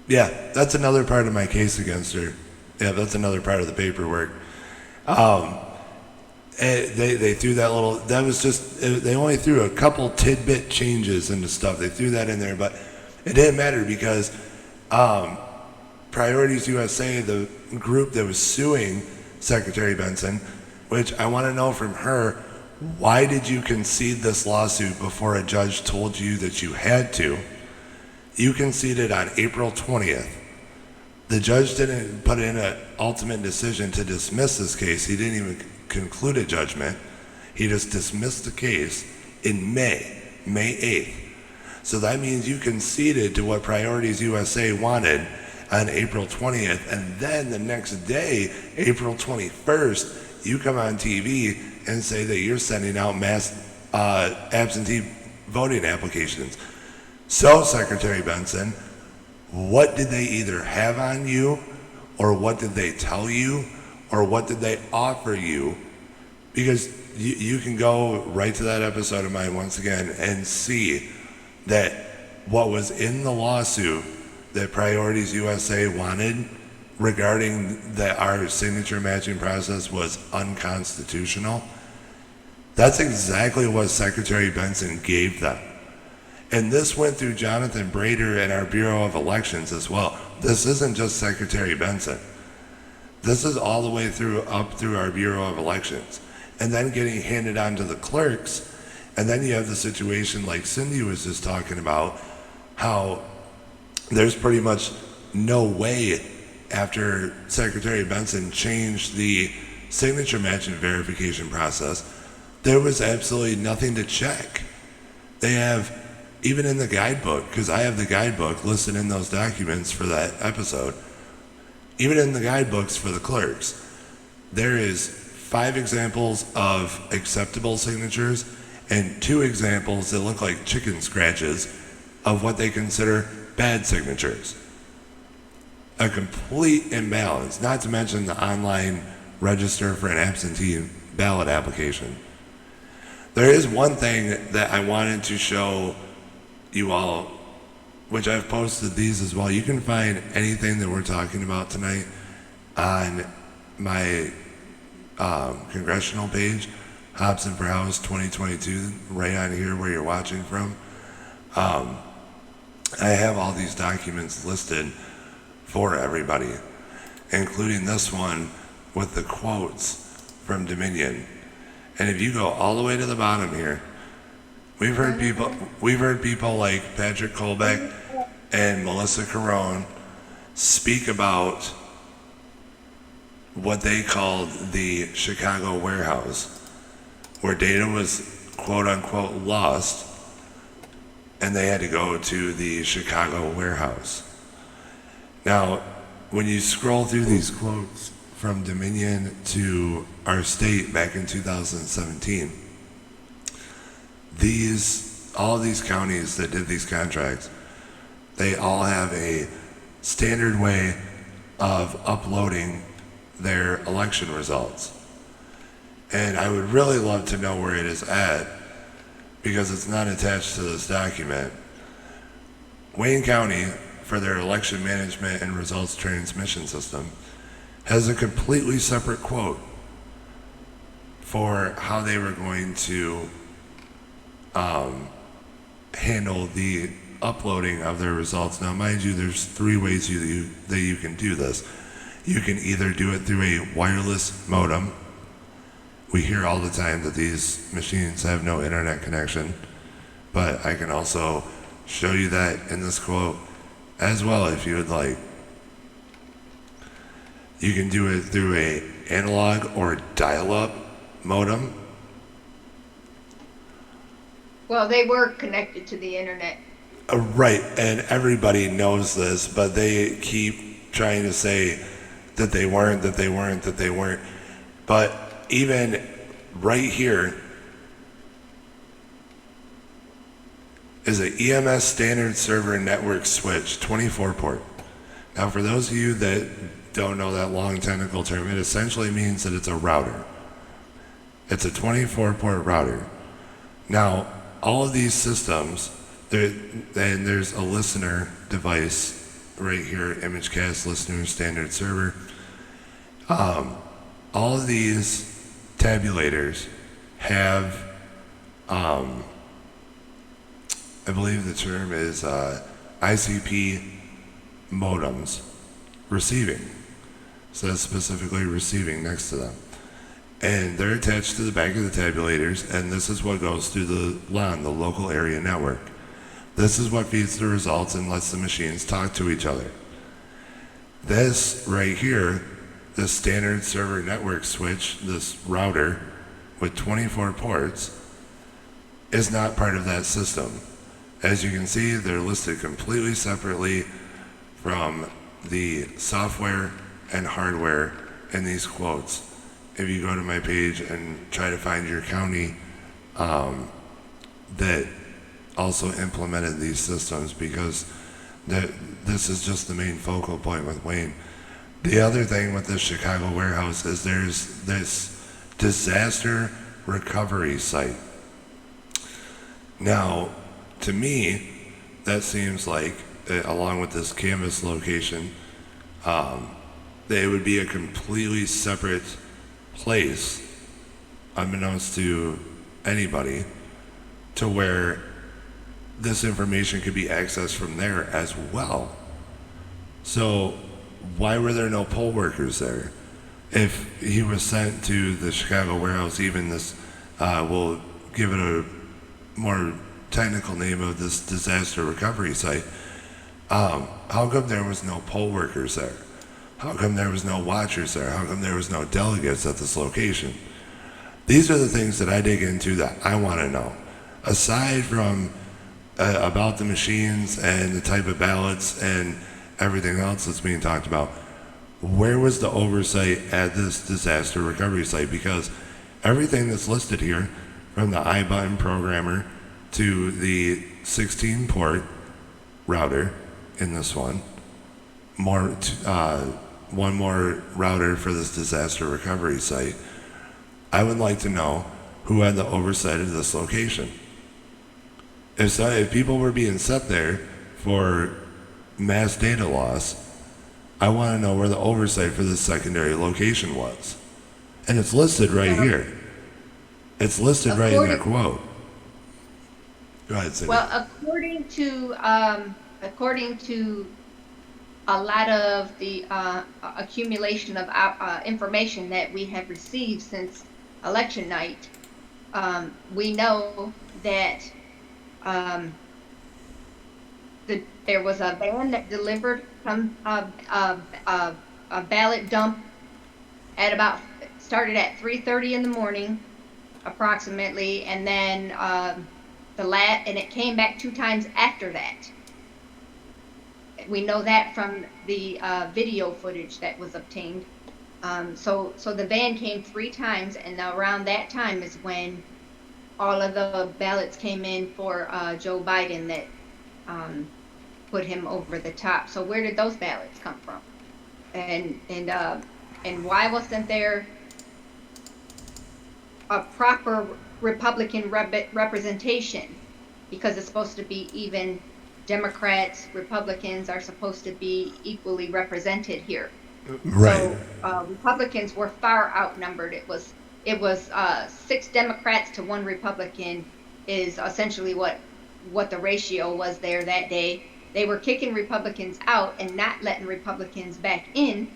Speaker 1: Yeah, that's another part of my case against her. Yeah, that's another part of the paperwork. They threw that little, that was just, they only threw a couple tidbit changes into stuff. They threw that in there, but it didn't matter because Priorities USA, the group that was suing Secretary Benson, which I want to know from her, why did you concede this lawsuit before a judge told you that you had to? You conceded on April 20th. The judge didn't put in an ultimate decision to dismiss this case. He didn't even conclude a judgment. He just dismissed the case in May 8th. So that means you conceded to what Priorities USA wanted on April 20th, and then the next day, April 21st, you come on TV and say that you're sending out mass absentee voting applications. So, Secretary Benson, what did they either have on you, or what did they tell you, or what did they offer you? Because you can go right to that episode of mine once again and see that what was in the lawsuit that Priorities USA wanted regarding that our signature matching process was unconstitutional. That's exactly what Secretary Benson gave them. And this went through Jonathan Brader and our Bureau of Elections as well. This isn't just Secretary Benson. This is all the way up through our Bureau of Elections. And then getting handed on to the clerks. And then you have the situation like Cindy was just talking about, how there's pretty much no way after Secretary Benson changed the signature matching verification process, there was absolutely nothing to check. They have, even in the guidebook, because I have the guidebook listed in those documents for that episode, even in the guidebooks for the clerks, there is 5 examples of acceptable signatures and 2 examples that look like chicken scratches of what they consider bad signatures. A complete imbalance, not to mention the online register for an absentee ballot application. There is one thing that I wanted to show you all, which I've posted these as well. You can find anything that we're talking about tonight on my congressional page, Hobson for House 2022, right on here where you're watching from. I have all these documents listed for everybody, including this one with the quotes from Dominion. And if you go all the way to the bottom here, we've heard people like Patrick Colbeck and Melissa Carone speak about what they called the Chicago warehouse, where data was quote unquote lost, and they had to go to the Chicago warehouse. Now, when you scroll through these quotes from Dominion to our state back in 2017, all these counties that did these contracts, they all have a standard way of uploading their election results. And I would really love to know where it is at, because it's not attached to this document. Wayne County, for their election management and results transmission system, has a completely separate quote for how they were going to handle the uploading of their results. Now, mind you, there's 3 ways that you can do this. You can either do it through a wireless modem. We hear all the time that these machines have no internet connection, but I can also show you that in this quote as well if you would like. You can do it through a analog or dial-up modem.
Speaker 2: Well, they were connected to the internet.
Speaker 1: Right, and everybody knows this, but they keep trying to say that they weren't. But even right here is an EMS standard server network switch, 24 port. Now, for those of you that don't know that long technical term, it essentially means that it's a router. It's a 24 port router. Now, all of these systems, and there's a listener device right here, ImageCast listener standard server. All of these tabulators have, I believe the term is ICP modems receiving. It says specifically receiving next to them. And they're attached to the back of the tabulators, and this is what goes through the LAN, the local area network. This is what feeds the results and lets the machines talk to each other. This right here, the standard server network switch, this router with 24 ports, is not part of that system. As you can see, they're listed completely separately from the software and hardware in these quotes. If you go to my page and try to find your county that also implemented these systems, because this is just the main focal point with Wayne. The other thing with this Chicago warehouse is there's this disaster recovery site. Now, to me, that seems like, along with this Canvas location, that it would be a completely separate place, unbeknownst to anybody, to where this information could be accessed from there as well. So why were there no poll workers there? If he was sent to the Chicago warehouse, even this, we'll give it a more technical name of this disaster recovery site, how come there was no poll workers there? How come there was no watchers there? How come there was no delegates at this location? These are the things that I dig into that I want to know. Aside from about the machines and the type of ballots and everything else that's being talked about, where was the oversight at this disaster recovery site? Because everything that's listed here, from the iButton programmer to the 16 port router in this one more router for this disaster recovery site, I would like to know who had the oversight of this location. If people were being set there for mass data loss, I want to know where the oversight for this secondary location was. And it's listed right here. It's listed right in the quote. Go ahead, Cindy.
Speaker 2: Well, according to a lot of the accumulation of information that we have received since election night, we know that there was a van that delivered from a ballot dump at started at 3:30 in the morning, approximately, and then and it came back 2 times after that. We know that from the video footage that was obtained. So the van came 3 times, and around that time is when all of the ballots came in for Joe Biden that put him over the top. So where did those ballots come from? And why wasn't there a proper Republican representation? Because it's supposed to be even. Democrats, Republicans are supposed to be equally represented here.
Speaker 1: Right.
Speaker 2: So Republicans were far outnumbered. It was 6 Democrats to 1 Republican is essentially what the ratio was there that day. They were kicking Republicans out and not letting Republicans back in.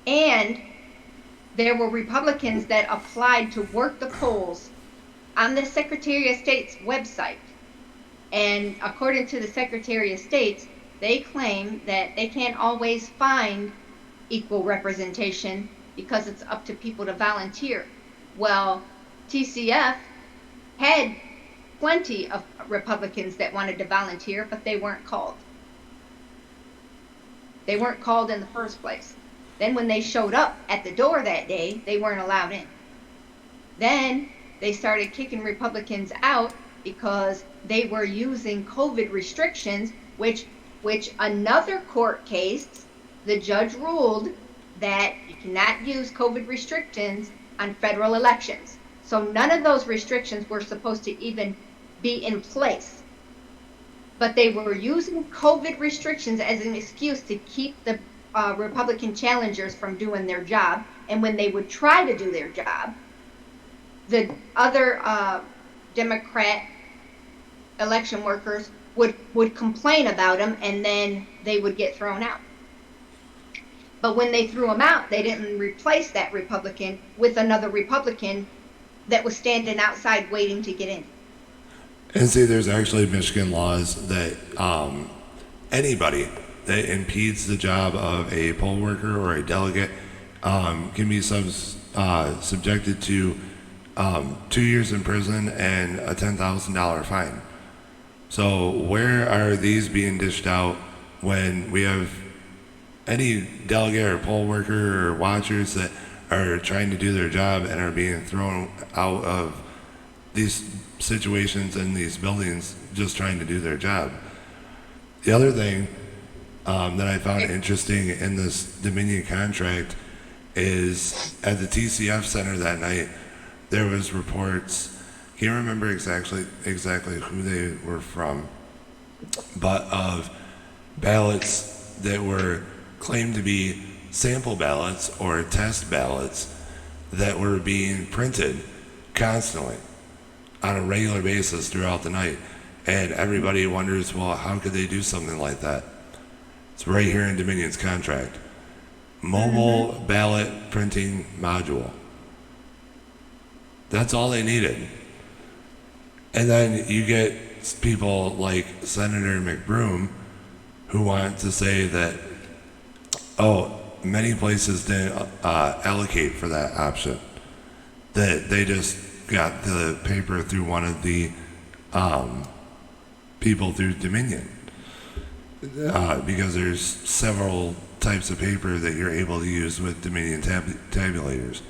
Speaker 2: And there were Republicans that applied to work the polls on the Secretary of State's website. And according to the Secretary of State, they claim that they can't always find equal representation because it's up to people to volunteer. Well, TCF had plenty of Republicans that wanted to volunteer, but they weren't called. They weren't called in the first place. Then when they showed up at the door that day, they weren't allowed in. Then they started kicking Republicans out because they were using COVID restrictions, which another court case, the judge ruled that you cannot use COVID restrictions on federal elections. So none of those restrictions were supposed to even be in place. But they were using COVID restrictions as an excuse to keep the Republican challengers from doing their job. And when they would try to do their job, the other Democrat election workers would complain about them, and then they would get thrown out. But when they threw him out, they didn't replace that Republican with another Republican that was standing outside waiting to get in.
Speaker 1: And see, there's actually Michigan laws that anybody that impedes the job of a poll worker or a delegate can be subjected to 2 years in prison and a $10,000 fine. So where are these being dished out when we have any delegate or poll worker or watchers that are trying to do their job and are being thrown out of these situations in these buildings just trying to do their job? The other thing that I found interesting in this Dominion contract is at the TCF Center that night, there was reports, can't remember exactly who they were from, but of ballots that were claimed to be sample ballots or test ballots that were being printed constantly on a regular basis throughout the night. And everybody wonders, well, how could they do something like that? It's right here in Dominion's contract. Mobile ballot printing module. That's all they needed. And then you get people like Senator McBroom who want to say that, oh, many places didn't allocate for that option. That they just got the paper through one of the people through Dominion. Because there's several types of paper that you're able to use with Dominion tabulators.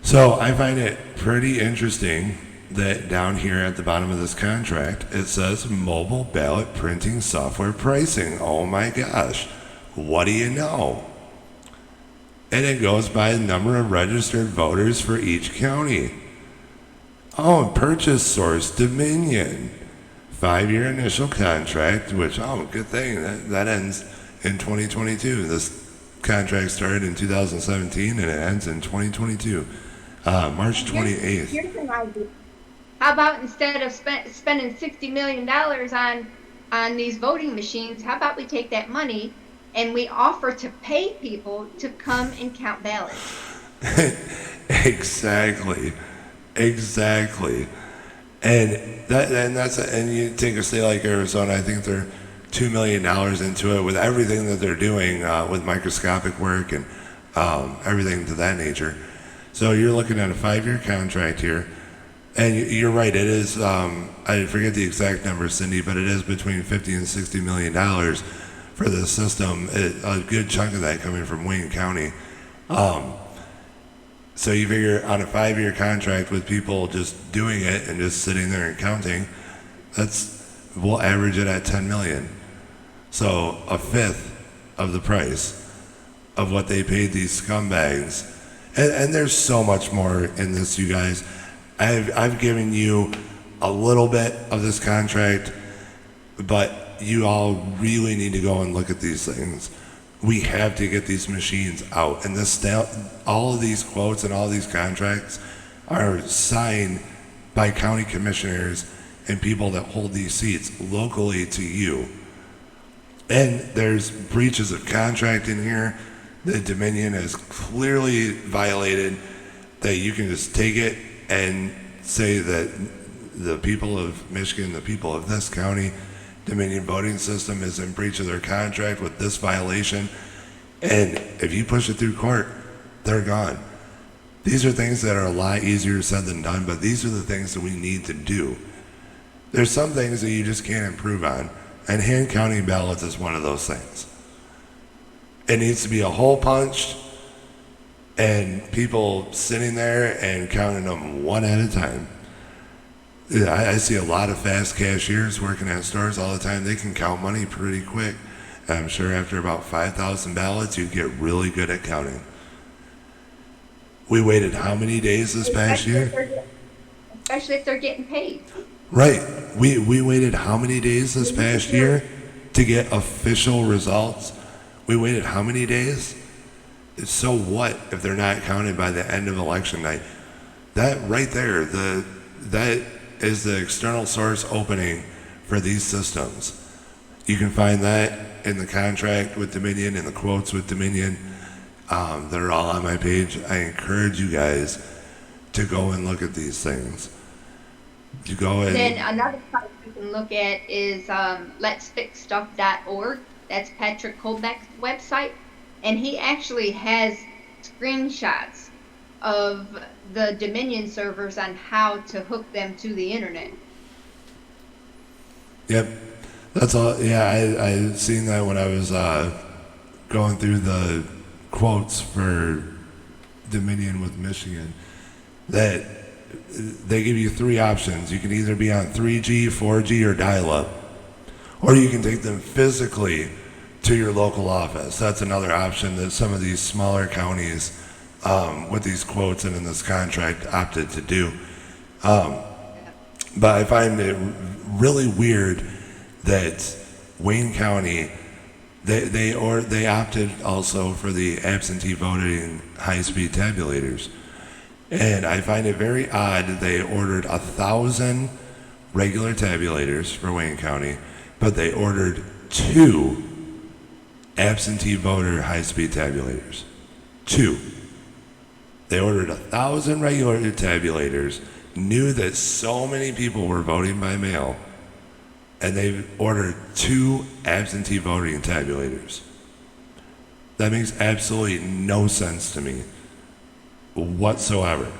Speaker 1: So I find it pretty interesting that down here at the bottom of this contract, it says mobile ballot printing software pricing. Oh my gosh, what do you know? And it goes by the number of registered voters for each county. Oh, purchase source, Dominion. 5-year initial contract, which, oh, good thing, that ends in 2022. This contract started in 2017 and it ends in 2022, March 28th.
Speaker 2: Here's an idea. How about instead of spending $60 million on these voting machines, how about we take that money and we offer to pay people to come and count ballots?
Speaker 1: Exactly. And you take a state like Arizona, I think they're $2 million into it with everything that they're doing with microscopic work and everything to that nature. So you're looking at a 5-year contract here. And you're right, it is, I forget the exact number, Cindy, but it is between $50 and $60 million for this system. A good chunk of that coming from Wayne County. So you figure on a 5-year contract with people just doing it and just sitting there and counting, we'll average it at $10 million. So a fifth of the price of what they paid these scumbags. And there's so much more in this, you guys. I've given you a little bit of this contract, but you all really need to go and look at these things. We have to get these machines out. And all of these quotes and all these contracts are signed by county commissioners and people that hold these seats locally to you. And there's breaches of contract in here that Dominion has clearly violated, that you can just take it and say that the people of Michigan, the people of this county, Dominion voting system is in breach of their contract with this violation. And if you push it through court, they're gone. These are things that are a lot easier said than done, but these are the things that we need to do. There's some things that you just can't improve on, and hand counting ballots is one of those things. It needs to be a hole punched and people sitting there and counting them one at a time. I see a lot of fast cashiers working at stores all the time. They can count money pretty quick. And I'm sure after about 5,000 ballots, you get really good at counting. We waited how many days this past year?
Speaker 2: Especially if they're getting paid.
Speaker 1: Right. We waited how many days this past year to get official results? We waited how many days? So what if they're not counted by the end of election night? That right there, that is the external source opening for these systems. You can find that in the contract with Dominion and the quotes with Dominion, they're all on my page. I encourage you guys to go and look at these things. You go and
Speaker 2: then another site you can look at is letsfixstuff.org. That's Patrick Colbeck's website, and he actually has screenshots of the Dominion servers on how to hook them to the internet.
Speaker 1: Yep, that's all. Yeah, I seen that when I was going through the quotes for Dominion with Michigan. That they give you 3 options. You can either be on 3G, 4G, or dial-up, or you can take them physically to your local office. That's another option that some of these smaller counties with these quotes and in this contract opted to do. But I find it really weird that Wayne County, they opted also for the absentee voting high-speed tabulators. And I find it very odd that they ordered 1,000 regular tabulators for Wayne County, but they ordered 2 absentee voter high-speed tabulators. 2. They ordered 1,000 regular tabulators, knew that so many people were voting by mail, and they ordered 2 absentee voting tabulators. That makes absolutely no sense to me whatsoever.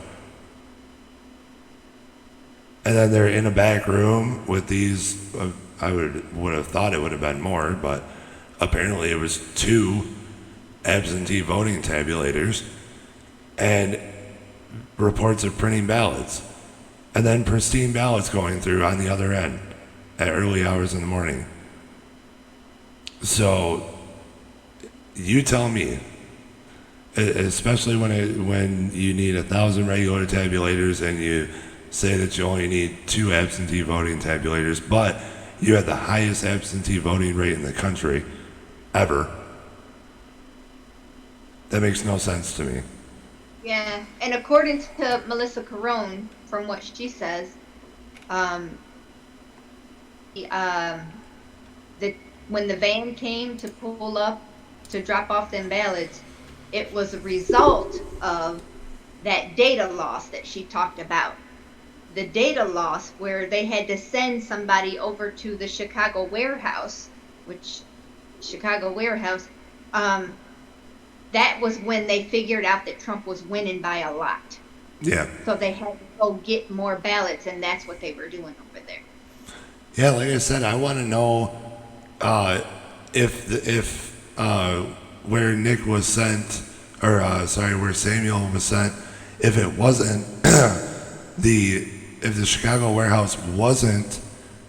Speaker 1: And then they're in a back room with these, I would have thought it would have been more, but apparently it was 2 absentee voting tabulators and reports of printing ballots, and then pristine ballots going through on the other end at early hours in the morning. So you tell me, especially when you need 1,000 regular tabulators and you say that you only need 2 absentee voting tabulators, but you had the highest absentee voting rate in the country ever. That makes no sense to me.
Speaker 2: Yeah, and according to Melissa Carone, from what she says, when the van came to pull up to drop off them ballots, it was a result of that data loss that she talked about. The data loss where they had to send somebody over to the Chicago warehouse, that was when they figured out that Trump was winning by a lot.
Speaker 1: Yeah.
Speaker 2: So they had to go get more ballots, and that's what they were doing over there.
Speaker 1: Yeah, like I said, I want to know if where Nick was sent, or where Samuel was sent, if it wasn't if the Chicago warehouse wasn't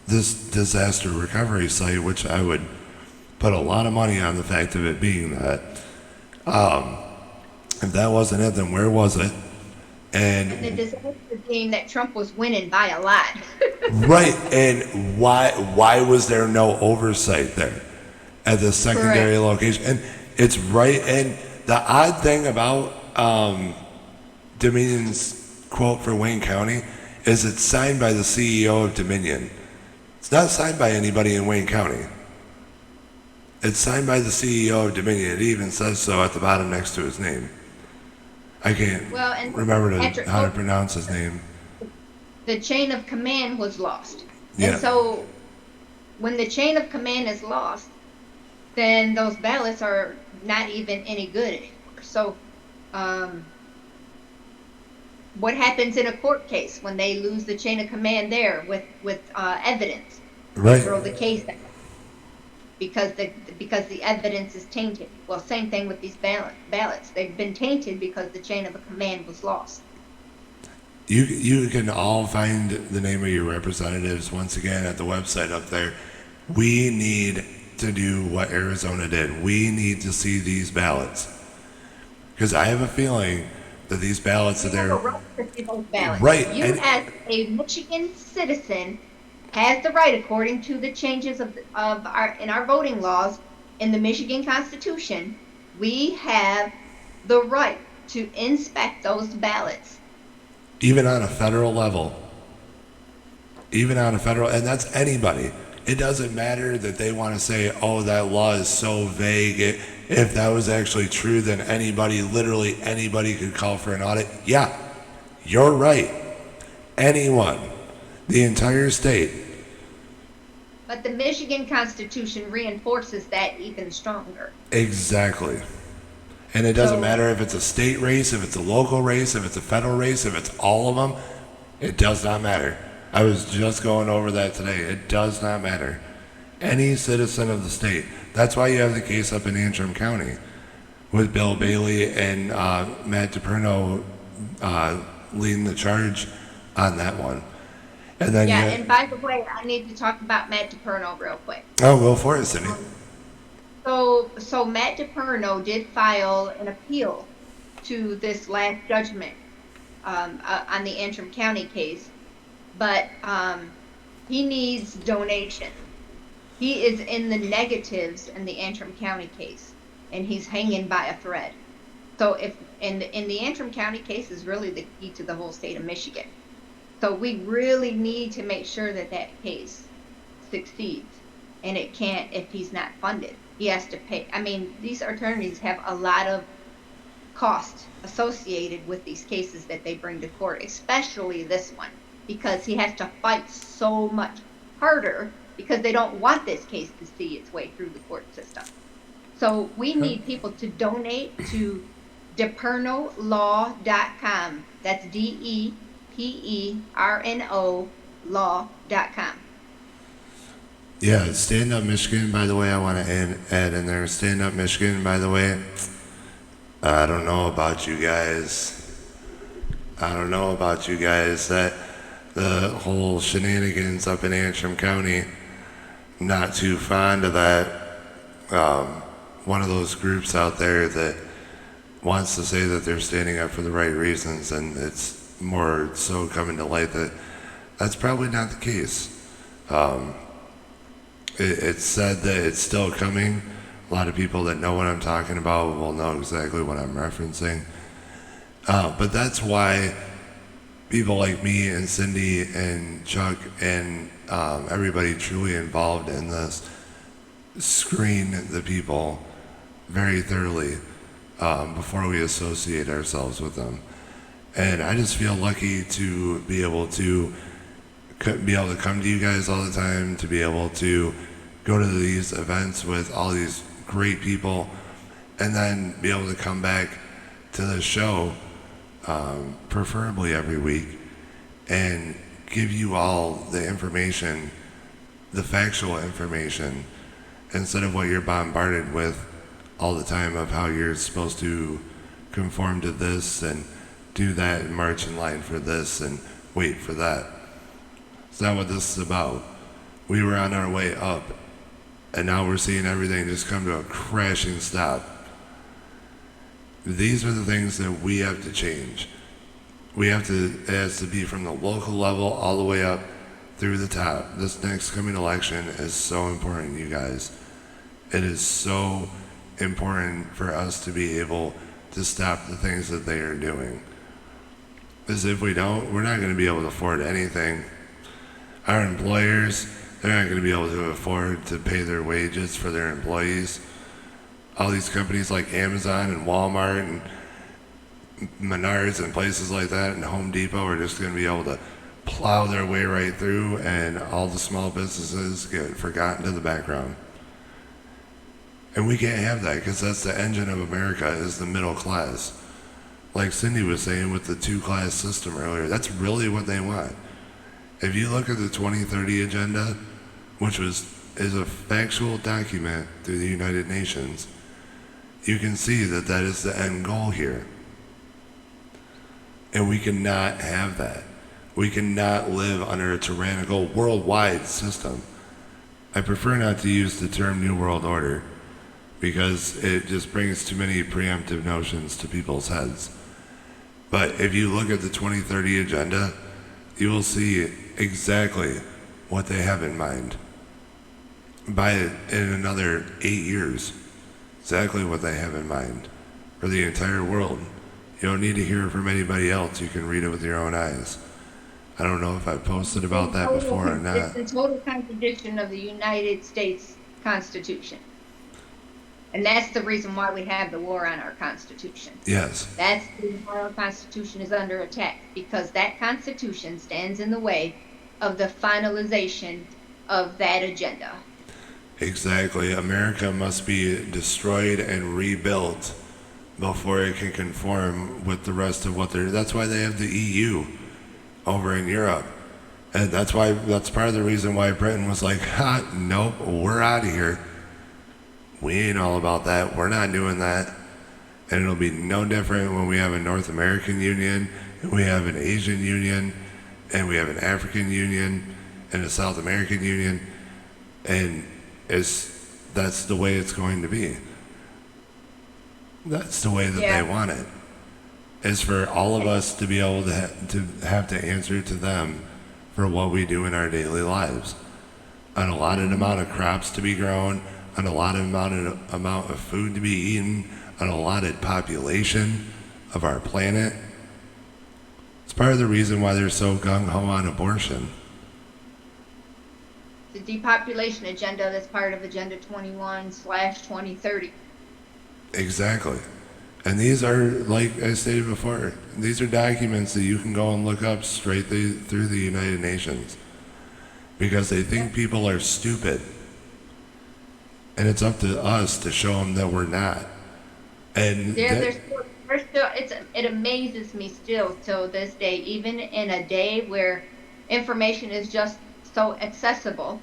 Speaker 1: this disaster recovery site, which I would put a lot of money on the fact of it being that. If that wasn't it, then where was it? And
Speaker 2: the disaster being that Trump was winning by a lot.
Speaker 1: Right, and why was there no oversight there at the secondary location? And it's right, and the odd thing about Dominion's quote for Wayne County is it's signed by the CEO of Dominion. It's not signed by anybody in Wayne County. It's signed by the CEO of Dominion. It even says so at the bottom next to his name. I can't remember how to pronounce his name.
Speaker 2: The chain of command was lost.
Speaker 1: Yeah.
Speaker 2: And so when the chain of command is lost, then those ballots are not even any good anymore. So what happens in a court case when they lose the chain of command there with evidence?
Speaker 1: Right.
Speaker 2: They throw the case out because the evidence is tainted. Well, same thing with these ballots. They've been tainted because the chain of command was lost.
Speaker 1: You can all find the name of your representatives once again at the website up there. We need to do what Arizona did. We need to see these ballots, because I have a feeling that these ballots that they're
Speaker 2: right. You as a Michigan citizen has the right, according to the changes in our voting laws in the Michigan Constitution, we have the right to inspect those ballots.
Speaker 1: Even on a federal level. And that's anybody. it doesn't matter that they want to say, oh, that law is so vague. If that was actually true, then anybody, literally anybody, could call for an audit. Yeah, you're right. Anyone, the entire state.
Speaker 2: But the Michigan Constitution reinforces that even stronger.
Speaker 1: Exactly. And it doesn't matter if it's a state race, if it's a local race, if it's a federal race, if it's all of them. It does not matter. I was just going over that today. It does not matter. Any citizen of the state. That's why you have the case up in Antrim County with Bill Bailey and Matt DePerno leading the charge on that one. And then
Speaker 2: and by the way, I need to talk about Matt DePerno real quick.
Speaker 1: Oh, go for it, Cindy.
Speaker 2: So Matt DePerno did file an appeal to this last judgment on the Antrim County case, but he needs donation. He is in the negatives in the Antrim County case, and he's hanging by a thread. So if in the Antrim County case is really the key to the whole state of Michigan. So we really need to make sure that that case succeeds, and it can't if he's not funded. He has to pay. I mean, these attorneys have a lot of cost associated with these cases that they bring to court, especially this one, because he has to fight so much harder because they don't want this case to see its way through the court system. So we need people to donate to depernolaw.com. That's DEPERNO law.com.
Speaker 1: Yeah, Stand Up Michigan, by the way, I want to add in there. Stand Up Michigan, by the way, I don't know about you guys. That the whole shenanigans up in Antrim County, not too fond of that. One of those groups out there that wants to say that they're standing up for the right reasons, and it's more so coming to light that that's probably not the case. It's said that it's still coming. A lot of people that know what I'm talking about will know exactly what I'm referencing. But that's why people like me and Cindy and Chuck and everybody truly involved in this screen the people very thoroughly before we associate ourselves with them. And I just feel lucky to be able to come to you guys all the time, to be able to go to these events with all these great people, and then be able to come back to the show, preferably every week, and give you all the information, the factual information, instead of what you're bombarded with all the time of how you're supposed to conform to this and do that and march in line for this and wait for that. It's not what this is about. We were on our way up, and now we're seeing everything just come to a crashing stop. These are the things that we have to change. It has to be from the local level all the way up through the top. This next coming election is so important, you guys. It is so important for us to be able to stop the things that they are doing. Because if we don't, we're not going to be able to afford anything. Our employers, they're not going to be able to afford to pay their wages for their employees. All these companies like Amazon and Walmart and Menards and places like that and Home Depot are just going to be able to plow their way right through, and all the small businesses get forgotten to the background. And we can't have that, because that's the engine of America, is the middle class. Like Cindy was saying with the two-class system earlier, that's really what they want. If you look at the 2030 agenda, which is a factual document through the United Nations, you can see that that is the end goal here. And we cannot have that. We cannot live under a tyrannical worldwide system. I prefer not to use the term New World Order, because it just brings too many preemptive notions to people's heads. But if you look at the 2030 agenda, you will see exactly what they have in mind. In another 8 years, exactly what they have in mind for the entire world. You don't need to hear it from anybody else. You can read it with your own eyes. I don't know if I posted about that before or not.
Speaker 2: It's in total contradiction of the United States Constitution. And that's the reason why we have the war on our Constitution.
Speaker 1: Yes.
Speaker 2: That's the reason why our Constitution is under attack, because that Constitution stands in the way of the finalization of that agenda.
Speaker 1: Exactly. America must be destroyed and rebuilt before it can conform with the rest of what they're. That's why they have the EU over in Europe. And that's part of the reason why Britain was like, ha, nope, we're out of here. We ain't all about that. We're not doing that. And it'll be no different when we have a North American Union, and we have an Asian Union, and we have an African Union, and a South American Union. And that's the way it's going to be. That's the way that they want it. Is for all of us to be able to have to answer to them for what we do in our daily lives. An allotted amount of crops to be grown, an allotted amount of food to be eaten, an allotted population of our planet. It's part of the reason why they're so gung-ho on abortion.
Speaker 2: The depopulation agenda that's part of Agenda 21/2030.
Speaker 1: Exactly. And these are, like I stated before, these are documents that you can go and look up straight through the United Nations. Because they think people are stupid. And it's up to us to show them that we're not. And
Speaker 2: they're still, it amazes me still till this day, even in a day where information is just so accessible,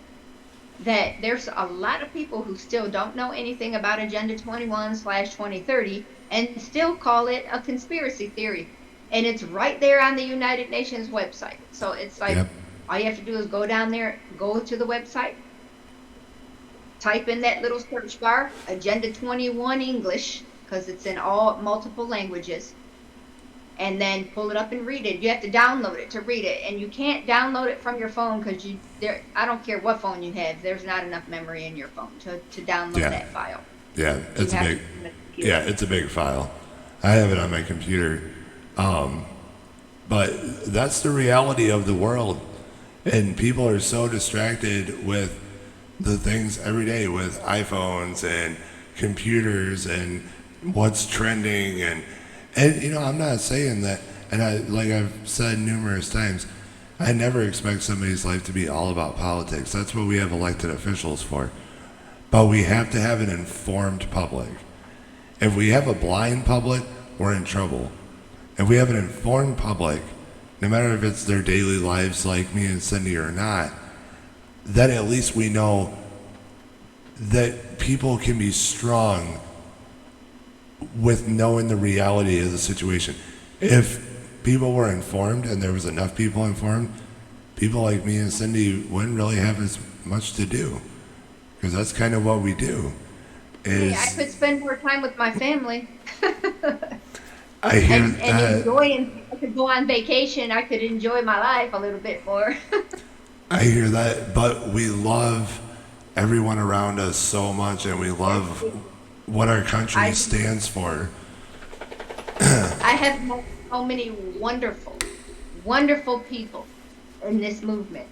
Speaker 2: that there's a lot of people who still don't know anything about Agenda 21/2030 and still call it a conspiracy theory. And it's right there on the United Nations website. So it's like, all you have to do is go down there, go to the website, type in that little search bar, Agenda 21 English, because it's in all multiple languages, and then pull it up and read it. You have to download it to read it, and you can't download it from your phone because I don't care what phone you have, there's not enough memory in your phone to download that file.
Speaker 1: Yeah, it's a big file. I have it on my computer. But that's the reality of the world. And people are so distracted with the things every day with iPhones and computers and what's trending and I'm not saying that, and I've said numerous times, I never expect somebody's life to be all about politics. That's what we have elected officials for. But we have to have an informed public. If we have a blind public, we're in trouble. If we have an informed public, no matter if it's their daily lives like me and Cindy or not, then at least we know that people can be strong with knowing the reality of the situation. If people were informed and there was enough people informed, people like me and Cindy wouldn't really have as much to do, because that's kind of what we do.
Speaker 2: I could spend more time with my family.
Speaker 1: I hear
Speaker 2: and
Speaker 1: that.
Speaker 2: I could go on vacation. I could enjoy my life a little bit more.
Speaker 1: I hear that, but we love everyone around us so much, and we love what our country stands for.
Speaker 2: I have met so many wonderful, wonderful people in this movement.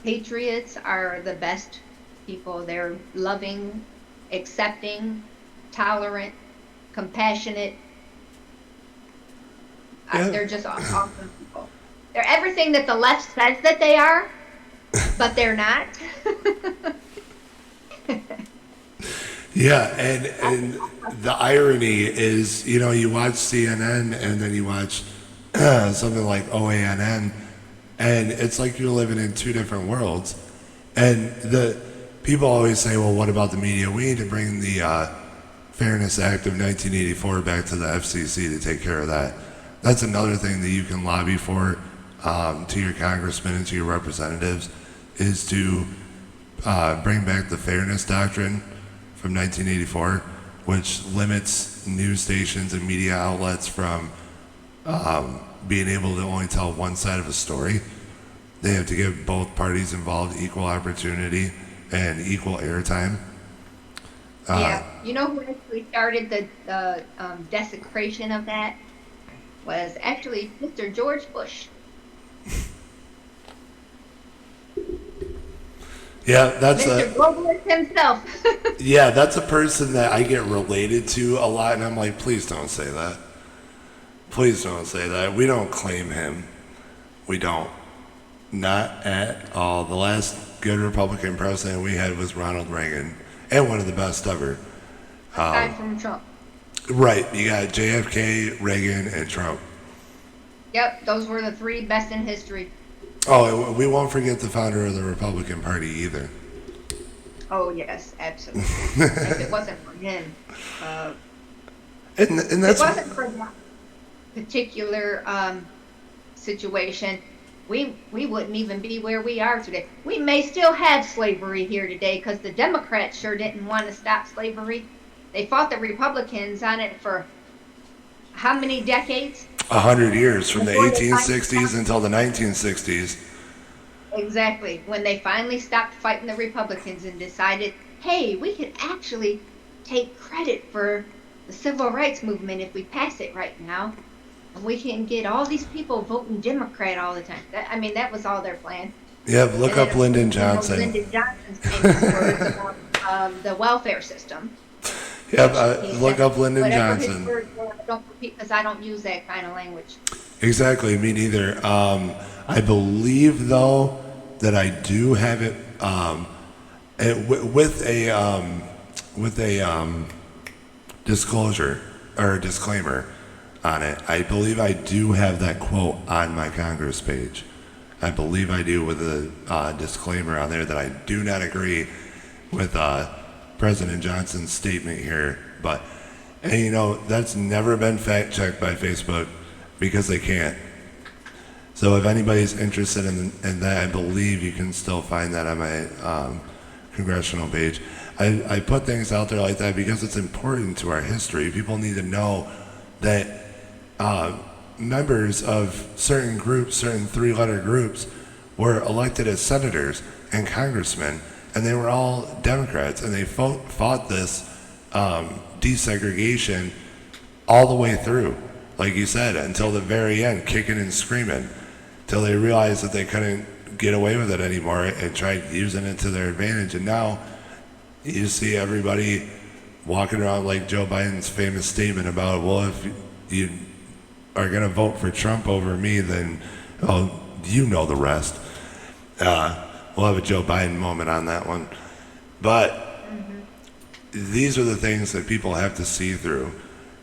Speaker 2: Patriots are the best people. They're loving, accepting, tolerant, compassionate. They're just awesome people. They're everything that the left says that they are, but they're not.
Speaker 1: Yeah, and the irony is, you watch CNN and then you watch something like OANN, and it's like you're living in two different worlds. And the people always say, well, what about the media? We need to bring the Fairness Act of 1984 back to the FCC to take care of that. That's another thing that you can lobby for to your congressmen and to your representatives, is to bring back the Fairness Doctrine from 1984, which limits news stations and media outlets from being able to only tell one side of a story. They have to give both parties involved equal opportunity and equal airtime.
Speaker 2: You know who actually started the desecration of that? Was actually Mr. George Bush.
Speaker 1: Yeah, that's
Speaker 2: Mr. Globalist himself.
Speaker 1: yeah, that's a person that I get related to a lot, and I'm like, please don't say that. Please don't say that. We don't claim him. We don't. Not at all. The last good Republican president we had was Ronald Reagan, and one of the best ever.
Speaker 2: Aside from Trump.
Speaker 1: Right, you got JFK, Reagan, and Trump.
Speaker 2: Yep, those were the 3 best in history.
Speaker 1: Oh, we won't forget the founder of the Republican Party either.
Speaker 2: Oh yes, absolutely. If it wasn't for him,
Speaker 1: And that's
Speaker 2: it wasn't for that particular situation, we wouldn't even be where we are today. We may still have slavery here today because the Democrats sure didn't want to stop slavery. They fought the Republicans on it for how many decades?
Speaker 1: 100 years, from the
Speaker 2: Before they
Speaker 1: 1860s until the 1960s.
Speaker 2: Exactly. When they finally stopped fighting the Republicans and decided, hey, we could actually take credit for the civil rights movement if we pass it right now. And we can get all these people voting Democrat all the time. That was all their plan.
Speaker 1: Yeah, look up Lyndon Johnson.
Speaker 2: Lyndon Johnson's famous words about the welfare system.
Speaker 1: Yep, look up Lyndon Johnson.
Speaker 2: His words were, I don't repeat because I don't use that kind of language.
Speaker 1: Exactly, me neither. I believe though that I do have it, with a disclosure or disclaimer on it. I believe I do have that quote on my Congress page. I believe I do, with a disclaimer on there that I do not agree with President Johnson's statement here. But, and that's never been fact checked by Facebook because they can't. So if anybody's interested in that, I believe you can still find that on my congressional page. I put things out there like that because it's important to our history. People need to know that members of certain groups, certain 3-letter groups, were elected as senators and congressmen, and they were all Democrats, and they fought this desegregation all the way through, like you said, until the very end, kicking and screaming, till they realized that they couldn't get away with it anymore and tried using it to their advantage. And now you see everybody walking around like Joe Biden's famous statement about, well, if you are going to vote for Trump over me, then, oh, you know the rest. We'll have a Joe Biden moment on that one. But these are the things that people have to see through,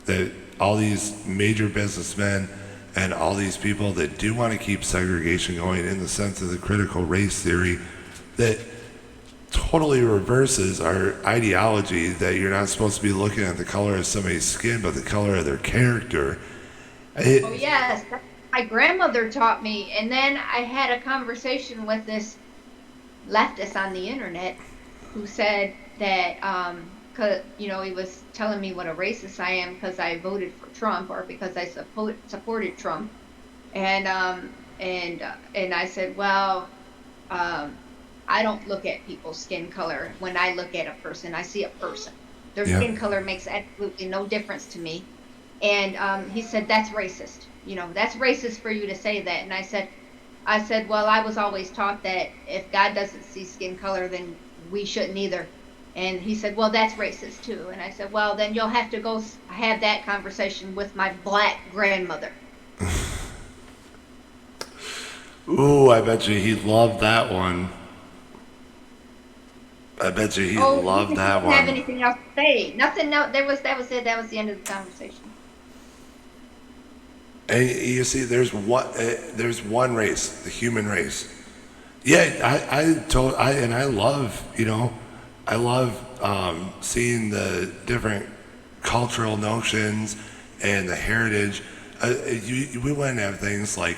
Speaker 1: that all these major businessmen and all these people that do want to keep segregation going in the sense of the critical race theory that totally reverses our ideology that you're not supposed to be looking at the color of somebody's skin, but the color of their character.
Speaker 2: Oh yes, my grandmother taught me, and then I had a conversation with this leftist on the internet who said that, cause he was telling me what a racist I am because I voted for Trump or because I supported Trump, and I said, well, I don't look at people's skin color. When I look at a person, I see a person. Their skin color makes absolutely no difference to me. And he said, that's racist. That's racist for you to say that. And I said, well, I was always taught that if God doesn't see skin color, then we shouldn't either. And he said, well, that's racist too. And I said, well, then you'll have to go have that conversation with my black grandmother.
Speaker 1: Ooh, I bet you he loved that one. I bet you he loved that one.
Speaker 2: Didn't have anything else to say. Nothing else. That was it. That was the end of the conversation.
Speaker 1: And you see, there's one race, the human race. Yeah, I love seeing the different cultural notions and the heritage. We wouldn't have things like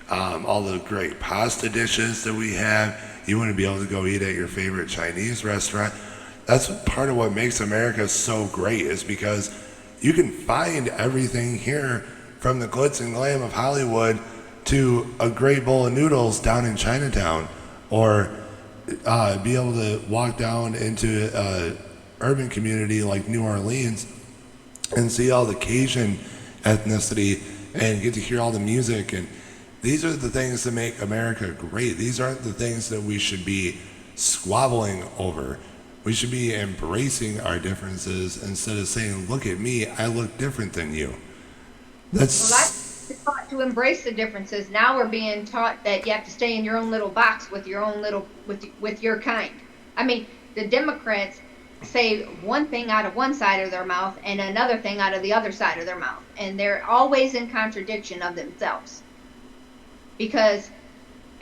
Speaker 1: all the great pasta dishes that we have. You wouldn't be able to go eat at your favorite Chinese restaurant. That's part of what makes America so great, is because you can find everything here, from the glitz and glam of Hollywood to a great bowl of noodles down in Chinatown, or be able to walk down into an urban community like New Orleans and see all the Cajun ethnicity and get to hear all the music. And these are the things that make America great. These aren't the things that we should be squabbling over. We should be embracing our differences instead of saying, look at me, I look different than you. That's
Speaker 2: taught to embrace the differences. Now we're being taught that you have to stay in your own little box with your own little, with your kind. I mean, the Democrats say one thing out of one side of their mouth and another thing out of the other side of their mouth. And they're always in contradiction of themselves. Because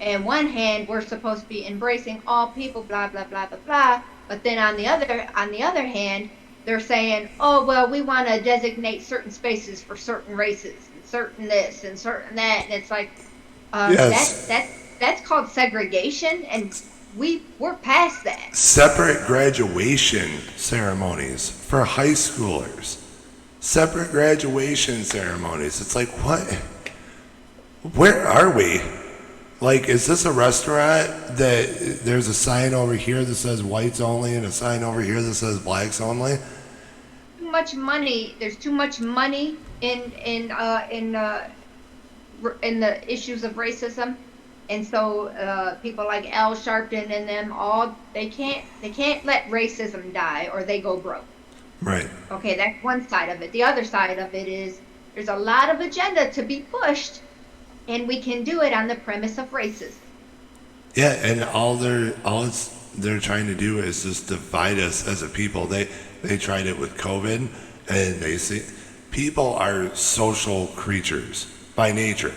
Speaker 2: on one hand, we're supposed to be embracing all people, blah, blah, blah, blah, blah. But then on the other hand, they're saying, oh, well, we want to designate certain spaces for certain races, and certain this and certain that. And it's like,
Speaker 1: yes.
Speaker 2: that's called segregation, and we're past that.
Speaker 1: Separate graduation ceremonies for high schoolers. Separate graduation ceremonies. It's like, what? Where are we? Like, is this a restaurant that there's a sign over here that says whites only and a sign over here that says blacks only?
Speaker 2: Too much money. There's too much money in the issues of racism, and so people like Al Sharpton and them all they can't let racism die or they go broke.
Speaker 1: Right.
Speaker 2: Okay, that's one side of it. The other side of it is there's a lot of agenda to be pushed. And we can do it on the premise of racism.
Speaker 1: Yeah, and all they're trying to do is just divide us as a people. They tried it with COVID, and they see people are social creatures by nature.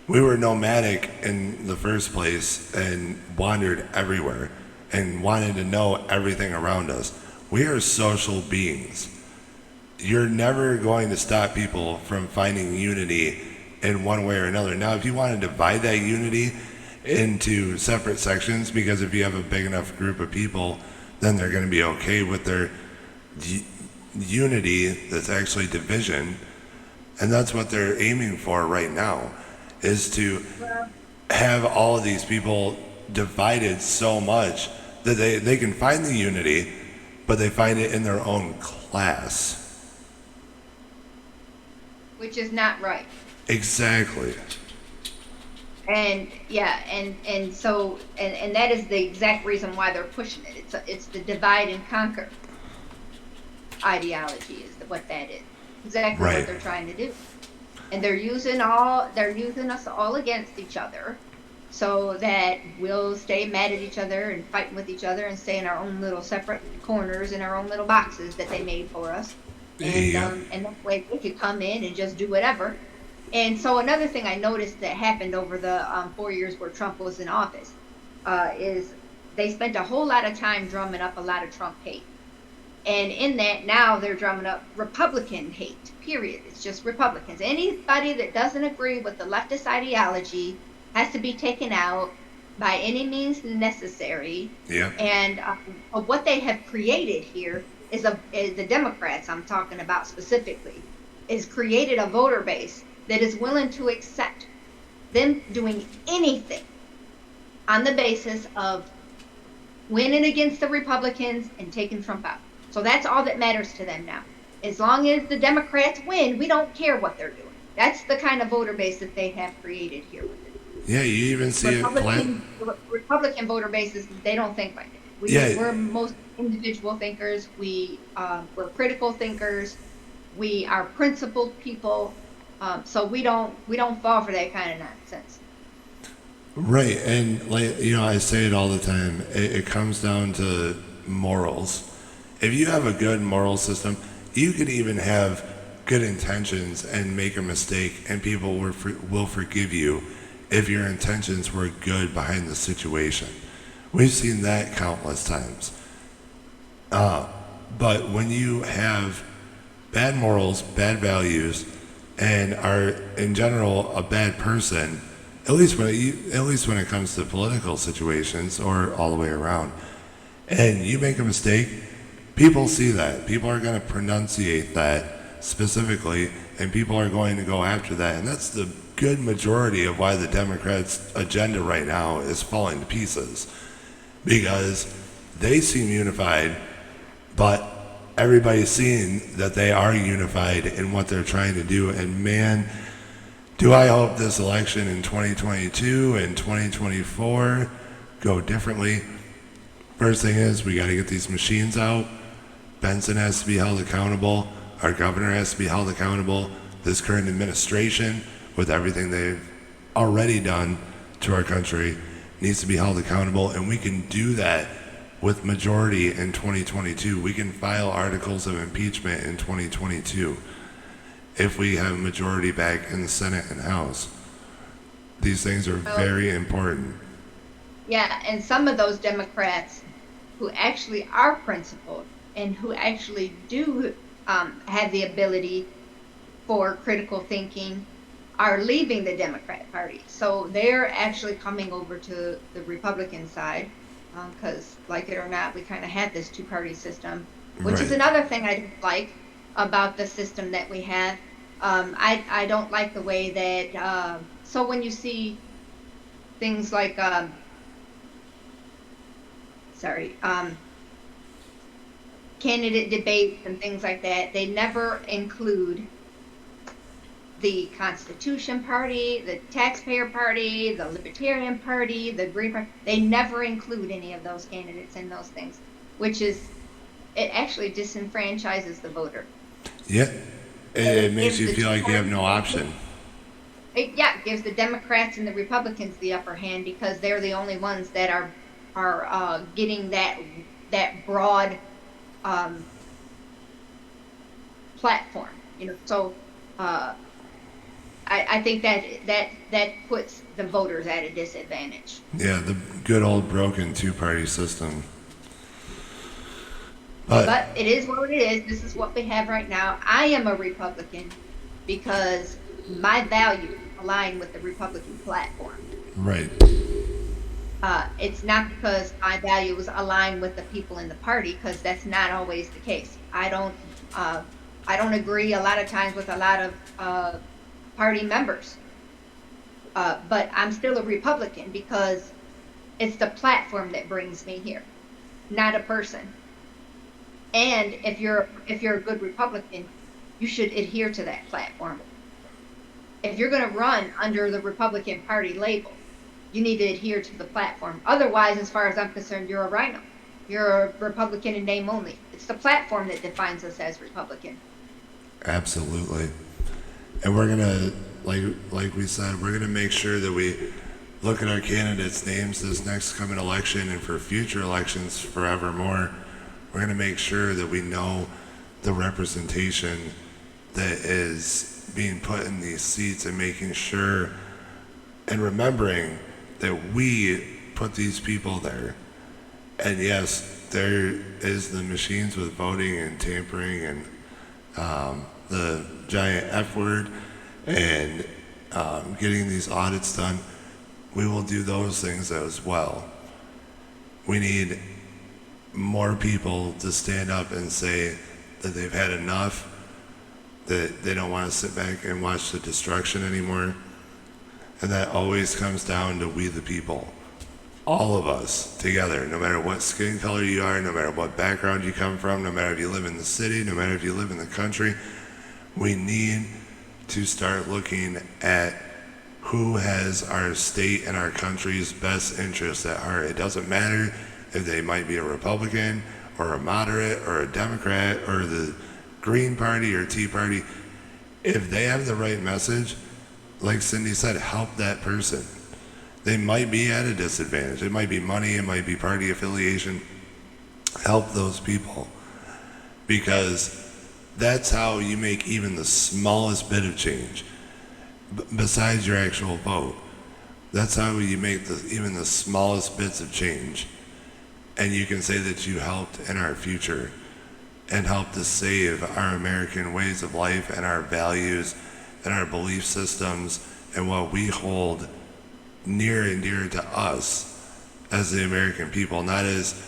Speaker 1: We were nomadic in the first place and wandered everywhere and wanted to know everything around us. We are social beings. You're never going to stop people from finding unity in one way or another. Now, if you want to divide that unity into separate sections, because if you have a big enough group of people, then they're going to be okay with their unity that's actually division. And that's what they're aiming for right now, is to have all of these people divided so much that they can find the unity, but they find it in their own class.
Speaker 2: Which is not right.
Speaker 1: Exactly.
Speaker 2: And yeah, and so that is the exact reason why they're pushing it. It's the divide and conquer ideology is what that is. Exactly
Speaker 1: right.
Speaker 2: What they're trying to do. And they're using us all against each other so that we'll stay mad at each other and fighting with each other and stay in our own little separate corners in our own little boxes that they made for us. And that way we could come in and just do whatever. And so another thing I noticed that happened over the 4 years where Trump was in office is they spent a whole lot of time drumming up a lot of Trump hate. And in that, now they're drumming up Republican hate, period. It's just Republicans. Anybody that doesn't agree with the leftist ideology has to be taken out by any means necessary.
Speaker 1: Yeah.
Speaker 2: And what they have created here is the Democrats I'm talking about specifically, is created a voter base that is willing to accept them doing anything on the basis of winning against the Republicans and taking Trump out. So that's all that matters to them now. As long as the Democrats win, we don't care what they're doing. That's the kind of voter base that they have created here with it.
Speaker 1: Yeah, you even see
Speaker 2: Republican voter bases, they don't think like that. We're most individual thinkers. We're critical thinkers. We are principled people. So we don't fall for that kind of nonsense.
Speaker 1: Right, and I say it all the time. It comes down to morals. If you have a good moral system, you could even have good intentions and make a mistake, and people will forgive you if your intentions were good behind the situation. We've seen that countless times. But when you have bad morals, bad values, and are in general a bad person, at least when it comes to political situations or all the way around, and you make a mistake, people see that. People are going to pronunciate that specifically, and people are going to go after that. And that's the good majority of why the Democrats' agenda right now is falling to pieces, because they seem unified, but everybody's seeing that they are unified in what they're trying to do. And man, do I hope this election in 2022 and 2024 go differently. First thing is we got to get these machines out. Benson has to be held accountable. Our governor has to be held accountable. This current administration, with everything they've already done to our country, needs to be held accountable. And we can do that with majority in 2022. We can file articles of impeachment in 2022 if we have a majority back in the Senate and House. These things are very important.
Speaker 2: Yeah, and some of those Democrats who actually are principled and who actually do have the ability for critical thinking are leaving the Democrat Party. So they're actually coming over to the Republican side because, like it or not, we kind of had this two-party system, which is another thing I don't like about the system that we have. I don't like the way that, so when you see things like, candidate debates and things like that, they never include the Constitution Party, the Taxpayer Party, the Libertarian Party, the Green Party. They never include any of those candidates in those things, which is, it actually disenfranchises the voter.
Speaker 1: Yeah, it makes you feel like you have no option.
Speaker 2: It gives the Democrats and the Republicans the upper hand because they're the only ones that are getting that broad platform. So I think that puts the voters at a disadvantage.
Speaker 1: Yeah, the good old broken two-party system.
Speaker 2: But it is what it is. This is what we have right now. I am a Republican because my values align with the Republican platform.
Speaker 1: Right.
Speaker 2: It's not because my values align with the people in the party, because that's not always the case. I don't agree a lot of times with a lot of party members, but I'm still a Republican because it's the platform that brings me here, not a person. And if you're a good Republican, you should adhere to that platform. If you're going to run under the Republican Party label, you need to adhere to the platform. Otherwise, as far as I'm concerned, you're a rhino. You're a Republican in name only. It's the platform that defines us as Republican.
Speaker 1: Absolutely. And we're going to, like we said, we're going to make sure that we look at our candidates' names this next coming election and for future elections forevermore. We're going to make sure that we know the representation that is being put in these seats and making sure and remembering that we put these people there. And yes, there is the machines with voting and tampering and the giant F word and getting these audits done. We will do those things as well. We need more people to stand up and say that they've had enough, that they don't want to sit back and watch the destruction anymore. And that always comes down to we the people. All of us together, no matter what skin color you are, no matter what background you come from, no matter if you live in the city, no matter if you live in the country, we need to start looking at who has our state and our country's best interests at heart. It doesn't matter if they might be a Republican or a moderate or a Democrat or the Green Party or Tea Party. If they have the right message, like Cindy said, help that person. They might be at a disadvantage. It might be money, it might be party affiliation. Help those people, because that's how you make even the smallest bit of change. Besides your actual vote, that's how you make even the smallest bits of change. And you can say that you helped in our future and helped to save our American ways of life and our values and our belief systems and what we hold near and dear to us as the American people, not as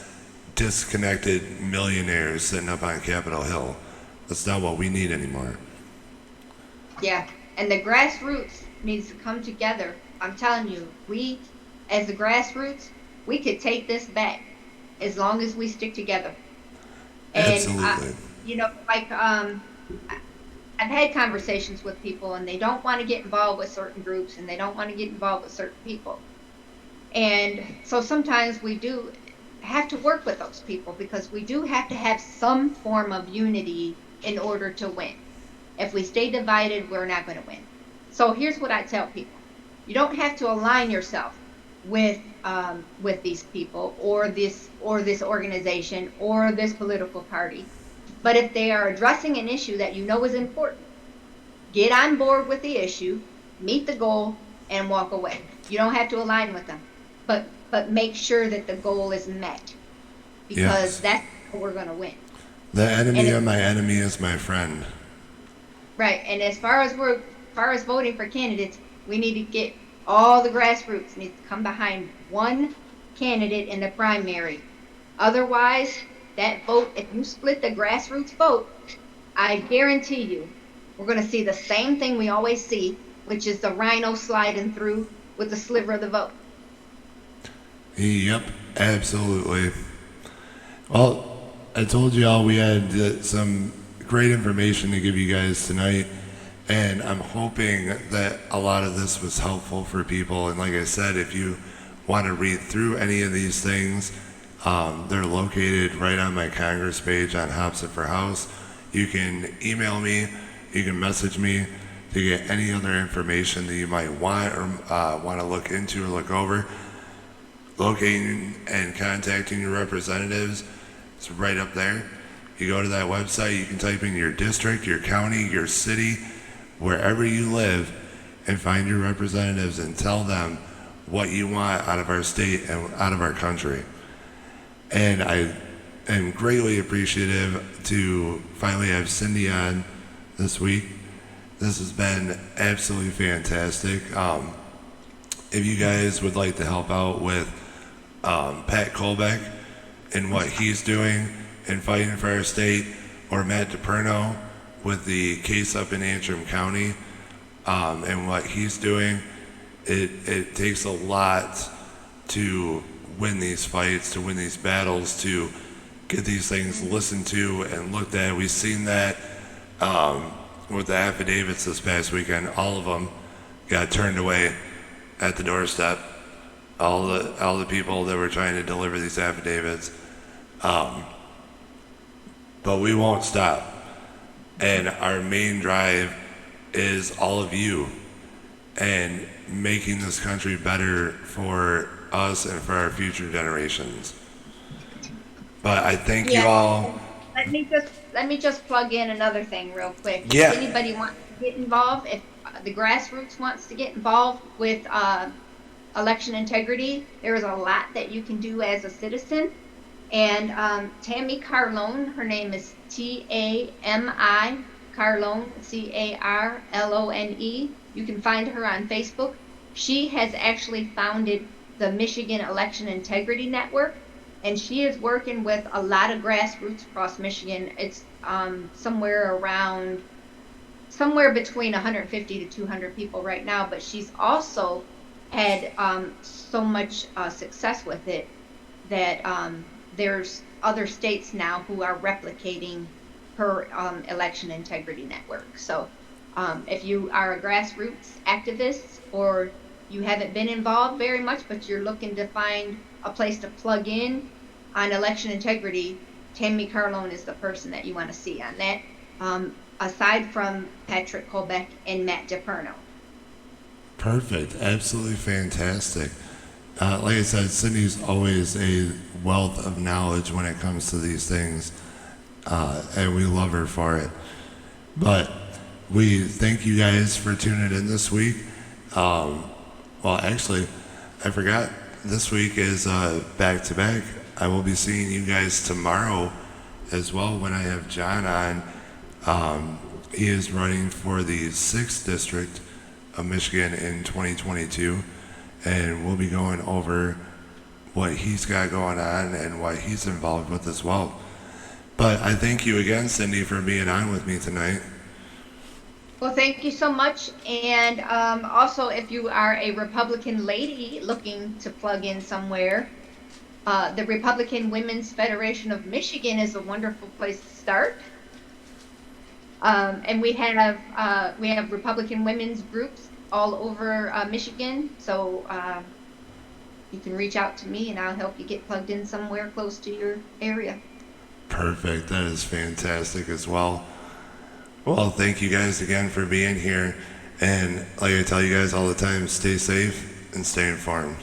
Speaker 1: disconnected millionaires sitting up on Capitol Hill. That's not what we need anymore.
Speaker 2: Yeah, and the grassroots needs to come together. I'm telling you, we, as the grassroots, we could take this back as long as we stick together. And
Speaker 1: Absolutely.
Speaker 2: I've had conversations with people and they don't want to get involved with certain groups and they don't want to get involved with certain people. And so sometimes we do have to work with those people, because we do have to have some form of unity in order to win. If we stay divided, we're not going to win. So here's what I tell people. You don't have to align yourself with these people or this organization or this political party. But if they are addressing an issue that you know is important, get on board with the issue, meet the goal, and walk away. You don't have to align with them, but make sure that the goal is met, because that's how we're going to win.
Speaker 1: The enemy of my enemy is my friend.
Speaker 2: Right, and as far as voting for candidates, we need to get all the grassroots needs to come behind one candidate in the primary. Otherwise, that vote, if you split the grassroots vote, I guarantee you, we're going to see the same thing we always see, which is the rhino sliding through with the sliver of the vote.
Speaker 1: Yep, absolutely. Well, I told you all we had some great information to give you guys tonight, and I'm hoping that a lot of this was helpful for people. And like I said, if you want to read through any of these things, they're located right on my Congress page on Hobson for House. You can email me, you can message me to get any other information that you might want or want to look into or look over. Locating and contacting your representatives is right up there. You go to that website, you can type in your district, your county, your city, wherever you live, and find your representatives and tell them what you want out of our state and out of our country. And I am greatly appreciative to finally have Cindi on this week. This has been absolutely fantastic. If you guys would like to help out with Pat Colbeck and what he's doing and fighting for our state, or Matt DePerno with the case up in Antrim County and what he's doing, it takes a lot to win these fights, to win these battles, to get these things listened to and looked at. We've seen that with the affidavits this past weekend. All of them got turned away at the doorstep. All the people that were trying to deliver these affidavits. But we won't stop. And our main drive is all of you and making this country better for us and for our future generations. But I thank you all.
Speaker 2: Let me just plug in another thing real quick.
Speaker 1: Yeah.
Speaker 2: If anybody wants to get involved, if the grassroots wants to get involved with election integrity, there is a lot that you can do as a citizen. And Tammy Carlone, her name is T-A-M-I, Carlone, C-A-R-L-O-N-E. You can find her on Facebook. She has actually founded the Michigan Election Integrity Network, and she is working with a lot of grassroots across Michigan. It's somewhere between 150 to 200 people right now, but she's also had so much success with it that there's other states now who are replicating her election integrity network. So if you are a grassroots activist, or you haven't been involved very much, but you're looking to find a place to plug in on election integrity, Tammy Carlone is the person that you want to see on that, aside from Patrick Colbeck and Matt DePerno.
Speaker 1: Perfect. Absolutely fantastic. Like I said, Cindy's always a wealth of knowledge when it comes to these things, and we love her for it. But we thank you guys for tuning in this week. Well, actually, I forgot. This week is back-to-back. I will be seeing you guys tomorrow as well when I have John on. He is running for the 6th District of Michigan in 2022, and we'll be going over what he's got going on and what he's involved with as well. But I thank you again, Cindi, for being on with me tonight.
Speaker 2: Well, thank you so much. And also, if you are a Republican lady looking to plug in somewhere, the Republican Women's Federation of Michigan is a wonderful place to start. And we have Republican women's groups all over Michigan. So you can reach out to me and I'll help you get plugged in somewhere close to your area.
Speaker 1: Perfect. That is fantastic as well. Well, thank you guys again for being here. And like I tell you guys all the time, stay safe and stay informed.